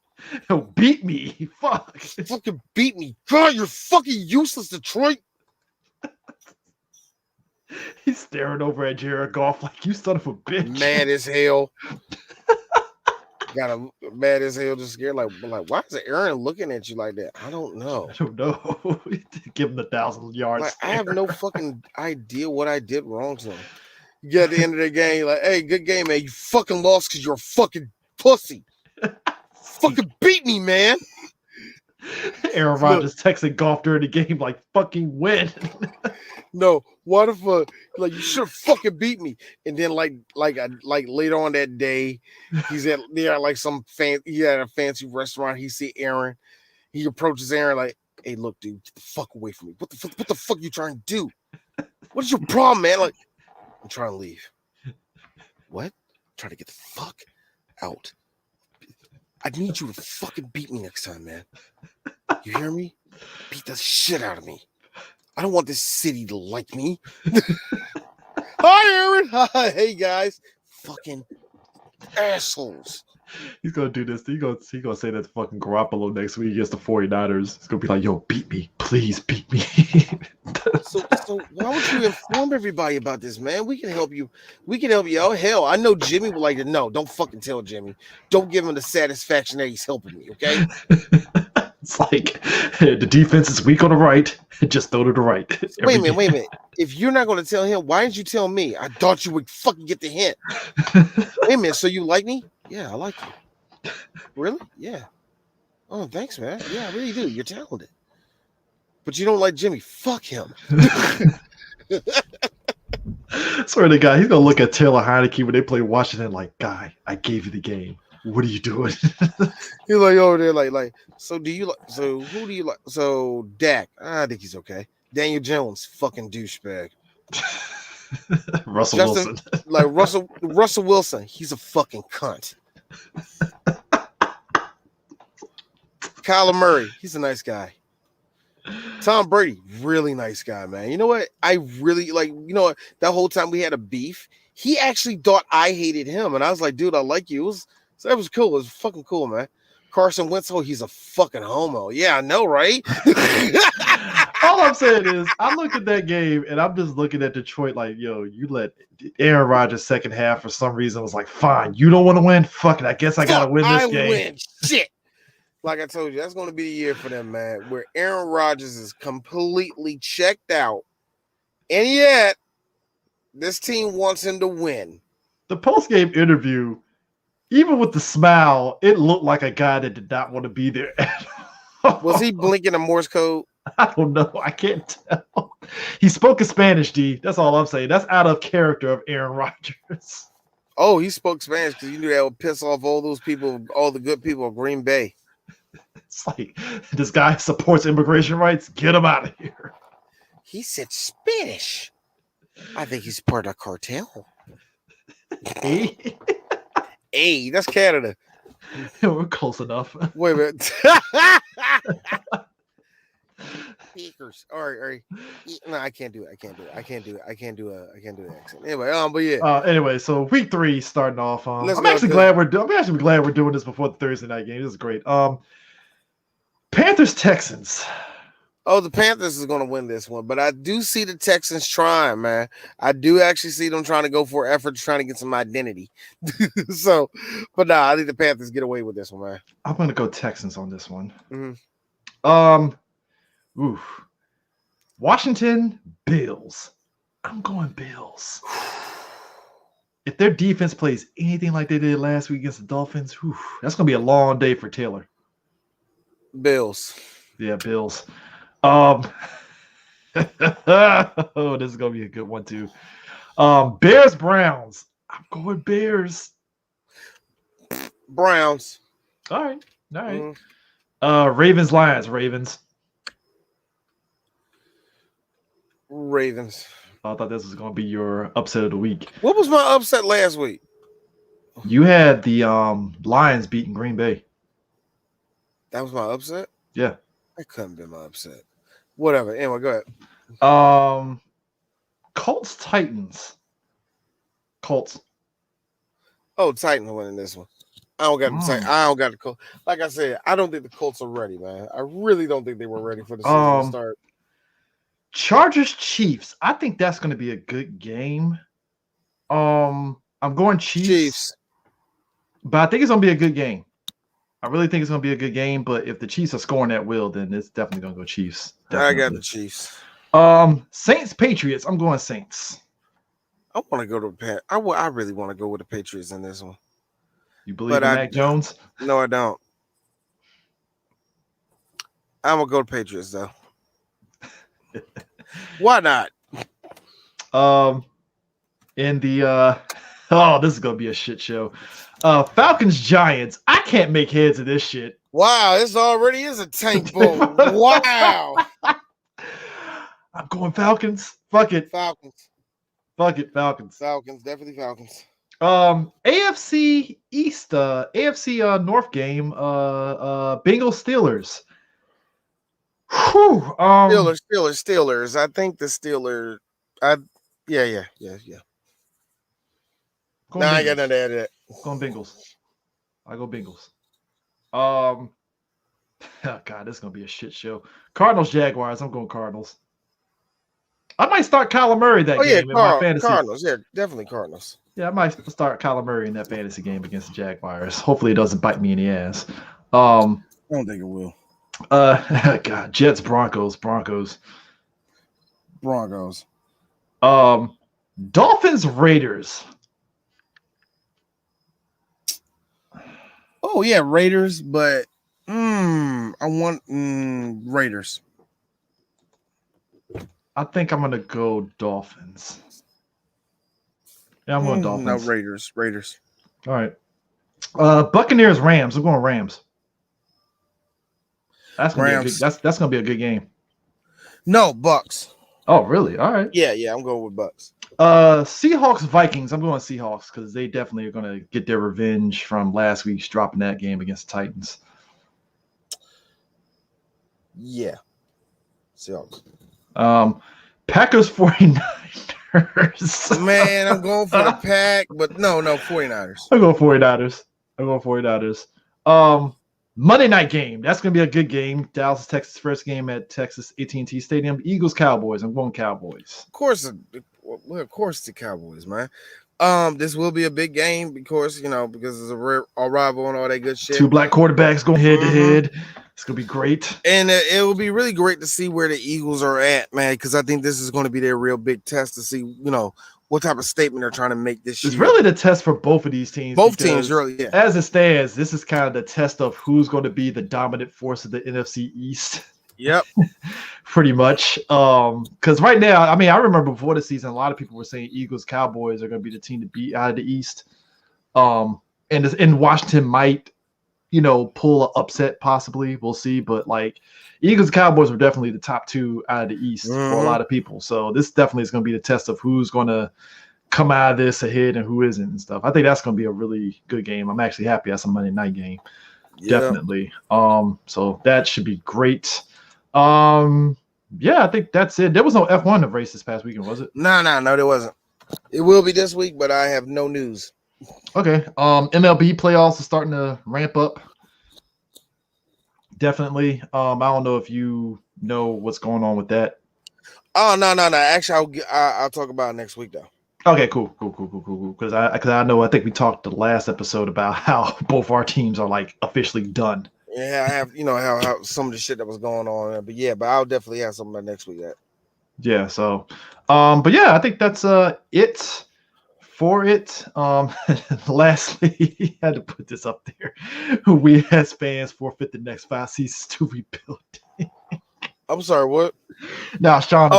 He'll beat me. Fuck. Fucking beat me. God, you're fucking useless, Detroit. He's staring over at Jared Goff like, you son of a bitch. Mad as hell. Got him mad as hell, just scared. Like, why is Aaron looking at you like that? I don't know. Give him the 1,000 yards. Like, I have no fucking idea what I did wrong to him. You get at the end of the game, like, hey, good game, man. You fucking lost because you're a fucking pussy. Fucking beat me, man. Aaron Rodgers texting Goff during the game like, fucking win. No, what if like you should have fucking beat me? And then like later on that day, he's at like he at a fancy restaurant. He see Aaron. He approaches Aaron like, hey, look, dude, get the fuck away from me. What the fuck you trying to do? What is your problem, man? Like, I'm trying to leave. What? I'm trying to get the fuck out. I need you to fucking beat me next time, man. You hear me? Beat the shit out of me. I don't want this city to like me. Hi, Aaron. Hi, hey, guys. Fucking assholes. He's going to do this. He's gonna say that to fucking Garoppolo next week against the 49ers. He's going to be like, yo, beat me. Please beat me. So why would you inform everybody about this, man? We can help you. Oh, hell, I know Jimmy would like to know. Don't fucking tell Jimmy. Don't give him the satisfaction that he's helping me, okay? It's like, the defense is weak on the right. Just throw to the right. Wait a minute. If you're not going to tell him, why didn't you tell me? I thought you would fucking get the hint. Wait a minute. So you like me? Yeah, I like you. Really? Yeah. Oh, thanks, man. Yeah, I really do. You're talented. But you don't like Jimmy. Fuck him. Swear to God, he's going to look at Taylor Heineke when they play Washington like, guy, I gave you the game. What are you doing? He's like over there, like. So who do you like? So Dak, I think he's okay. Daniel Jones, fucking douchebag. Wilson, like Russell Wilson, he's a fucking cunt. Kyler Murray, he's a nice guy. Tom Brady, really nice guy, man. You know what? I really like. You know what? That whole time we had a beef, he actually thought I hated him, and I was like, dude, I like you. So that was cool. It was fucking cool, man. Carson Wentz, he's a fucking homo. Yeah, I know, right? All I'm saying is, I look at that game and I'm just looking at Detroit like, yo, you let Aaron Rodgers second half for some reason was like, fine, you don't want to win? Fuck it. I guess I got to win this game. Win. Shit. Like I told you, that's going to be the year for them, man, where Aaron Rodgers is completely checked out. And yet, this team wants him to win. The post-game interview, even with the smile, it looked like a guy that did not want to be there at all. Was he blinking a Morse code? I don't know. I can't tell. He spoke in Spanish, D. That's all I'm saying. That's out of character of Aaron Rodgers. Oh, he spoke Spanish because you knew that would piss off all those people, all the good people of Green Bay. It's like, this guy supports immigration rights. Get him out of here. He said Spanish. I think he's part of a cartel. Hey, Hey, that's Canada. We're close enough. Wait a minute. Speakers. All right. No, I can't do it. I can't do the accent. Anyway, but yeah. Anyway, so week 3 starting off. Let's I'm go, actually glad we're doing this before the Thursday night game. This is great. Panthers Texans. Oh, the Panthers is going to win this one, but I do see the Texans trying, man. I do actually see them trying to go for effort, trying to get some identity. So, but nah, I think the Panthers get away with this one, man. I'm going to go Texans on this one. Mm-hmm. Washington Bills. I'm going Bills. If their defense plays anything like they did last week against the Dolphins, that's going to be a long day for Taylor. Bills. Yeah, Bills. Oh, this is going to be a good one, too. Bears Browns. I'm going Bears. Browns. All right. Mm-hmm. Ravens Lions. Ravens. I thought this was going to be your upset of the week. What was my upset last week? You had the Lions beating Green Bay. That was my upset? Yeah. That couldn't be my upset. Whatever. Anyway, go ahead. Colts Titans. Colts. Oh, Titans winning this one. I don't got the Colts. Like I said, I don't think the Colts are ready, man. I really don't think they were ready for the season to start. Chargers Chiefs. I think that's going to be a good game. I'm going Chiefs. But I think it's going to be a good game. I really think it's going to be a good game, but if the Chiefs are scoring at will, then it's definitely going to go Chiefs. Definitely. I got the Chiefs. Saints Patriots. I'm going Saints. I want to go to I really want to go with the Patriots in this one. You believe in Mac Jones? No, I don't. I'm gonna go to Patriots though. Why not? In the this is gonna be a shit show. Falcons Giants. I can't make heads of this shit. Wow, this already is a tank bowl. Wow. I'm going Falcons. Fuck it. Falcons. Fuck it, Falcons. Falcons, definitely Falcons. AFC East, AFC North game, Bengals Steelers. Whew, Steelers. I think the Steelers. Yeah. No, I ain't got nothing to add to that. Going Bengals. I go Bengals. Oh God, this is gonna be a shit show. Cardinals Jaguars. I'm going Cardinals. I might start Kyler Murray that game in my fantasy. Cardinals, yeah, definitely Cardinals. Yeah, I might start Kyler Murray in that fantasy game against the Jaguars. Hopefully, it doesn't bite me in the ass. I don't think it will. God, Jets, Broncos. Dolphins, Raiders. Oh yeah, Raiders, but I want Raiders. I think I'm gonna go Dolphins. Yeah, I'm going Dolphins. No, Raiders. All right. Buccaneers, Rams. I'm going Rams. That's gonna be that's gonna be a good game. No, Bucks. Oh, really? All right. Yeah, I'm going with Bucks. Seahawks, Vikings. I'm going Seahawks because they definitely are gonna get their revenge from last week's dropping that game against the Titans. Yeah. Seahawks. Packers, 49ers. Man, I'm going for the Pack, but no, 49ers. I'm going 49ers. Monday night game. That's going to be a good game. Dallas, Texas, first game at Texas AT&T Stadium. Eagles, Cowboys. I'm going Cowboys. Of course, the Cowboys, man. This will be a big game because it's a rival and all that good shit. 2 black quarterbacks going head to head. It's going to be great. And it will be really great to see where the Eagles are at, man, because I think this is going to be their real big test to see, what type of statement they're trying to make this year. It's really the test for both of these teams. Both teams, really, yeah. As it stands, this is kind of the test of who's going to be the dominant force of the NFC East. Yep. Pretty much. Because right now, I remember before the season, a lot of people were saying Eagles, Cowboys are going to be the team to beat out of the East. And Washington might, pull an upset possibly. We'll see. But Eagles, Cowboys were definitely the top 2 out of the East for a lot of people. So this definitely is going to be the test of who's going to come out of this ahead and who isn't and stuff. I think that's going to be a really good game. I'm actually happy that's a Monday night game. Yeah. Definitely. So that should be great. Yeah, I think that's it. There was no F1 of race this past weekend, was it? No, there wasn't. It will be this week, but I have no news. Okay. MLB playoffs are starting to ramp up. Definitely. I don't know if you know what's going on with that. Oh, no. Actually, I'll talk about it next week though. Okay, cool. Because I know I think we talked the last episode about how both our teams are like officially done. Yeah, I have how some of the shit that was going on, but I'll definitely have something about next week. Yeah. So, but yeah, I think that's it for it. Lastly, I had to put this up there. We as fans forfeit the next 5 seasons to rebuild. I'm sorry, what? Now, Sean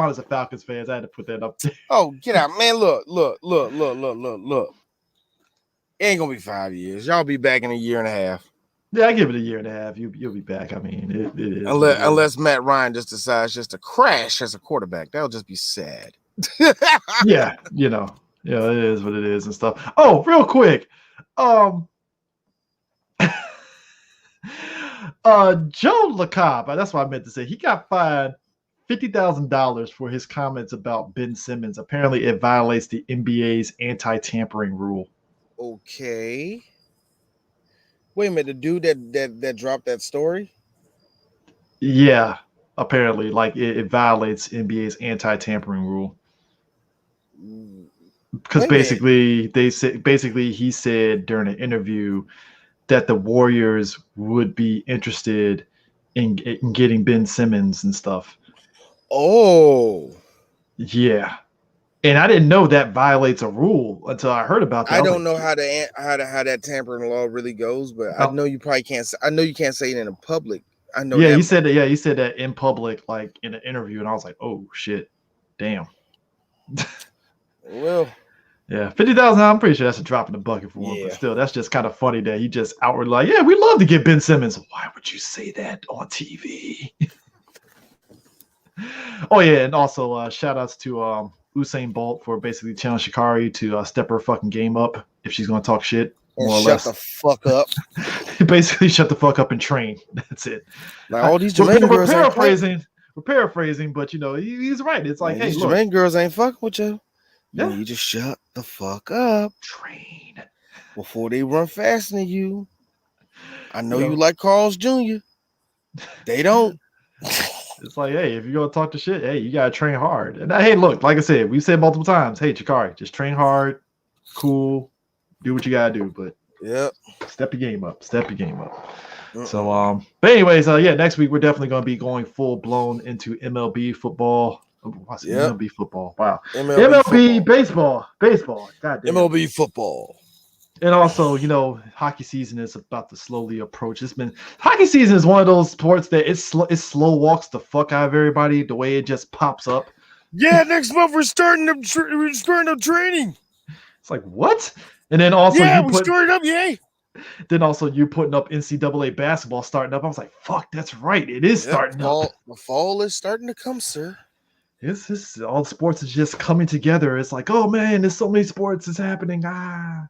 is a Falcons fan. I had to put that up there. Oh, get out, man. Look. It ain't gonna be 5 years. Y'all be back in a year and a half. Yeah, I give it a year and a half. You'll be back. I mean, it is. Unless Matt Ryan just decides just to crash as a quarterback. That'll just be sad. Yeah, it is what it is and stuff. Oh, real quick. Joe LaCobb, that's what I meant to say. He got fined $50,000 for his comments about Ben Simmons. Apparently, it violates the NBA's anti-tampering rule. Okay. Wait a minute, the dude that dropped that story? Yeah, apparently, like it violates NBA's anti-tampering rule. Because basically he said during an interview that the Warriors would be interested in getting Ben Simmons and stuff. Oh, yeah, and I didn't know that violates a rule until I heard about that. I don't know how that tampering law really goes, but I know you probably can't. I know you can't say it in a public. I know. Yeah, he said that. Yeah, he said that in public, like in an interview, and I was like, oh shit, damn. Well. Yeah, 50,000. I'm pretty sure that's a drop in the bucket for him. Yeah. But still, that's just kind of funny that he just outwardly like, yeah, we love to get Ben Simmons. Why would you say that on TV? Oh yeah, and also shout outs to Usain Bolt for basically telling Sha'Carri to step her fucking game up if she's gonna talk shit. More or less. Shut the fuck up. Basically, shut the fuck up and train. That's it. Like all these Jamaican girls we're paraphrasing, but he's right. It's like, hey, these Jamaican girls ain't fucking with you. Yeah. You just shut the fuck up. Train before they run faster than you. I know you like Carl's Jr. They don't. It's like, hey, if you're gonna talk to shit, hey, you gotta train hard. And hey, look, like I said, we've said multiple times, hey, Sha'Carri, just train hard, cool, do what you gotta do, but step your game up. So, but anyways, next week we're definitely gonna be going full blown into MLB football. MLB football. Wow. MLB football. Baseball. Goddamn. MLB football. And also, hockey season is about to slowly approach. Hockey season is one of those sports that it slow walks the fuck out of everybody. The way it just pops up. Yeah, next month we're starting up training. It's like what? And then also we started up. Yay. Then also you putting up NCAA basketball starting up. I was like, fuck, that's right. It is starting up. The fall is starting to come, sir. It's all the sports is just coming together. It's like, oh man, there's so many sports is happening. Dog.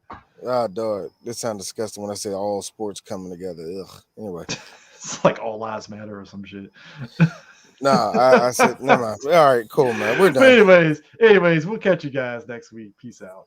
This sounds disgusting when I say all sports coming together. Ugh. Anyway. It's like all lives matter or some shit. I said, never mind. All right, cool, man. We're done. But anyways, we'll catch you guys next week. Peace out.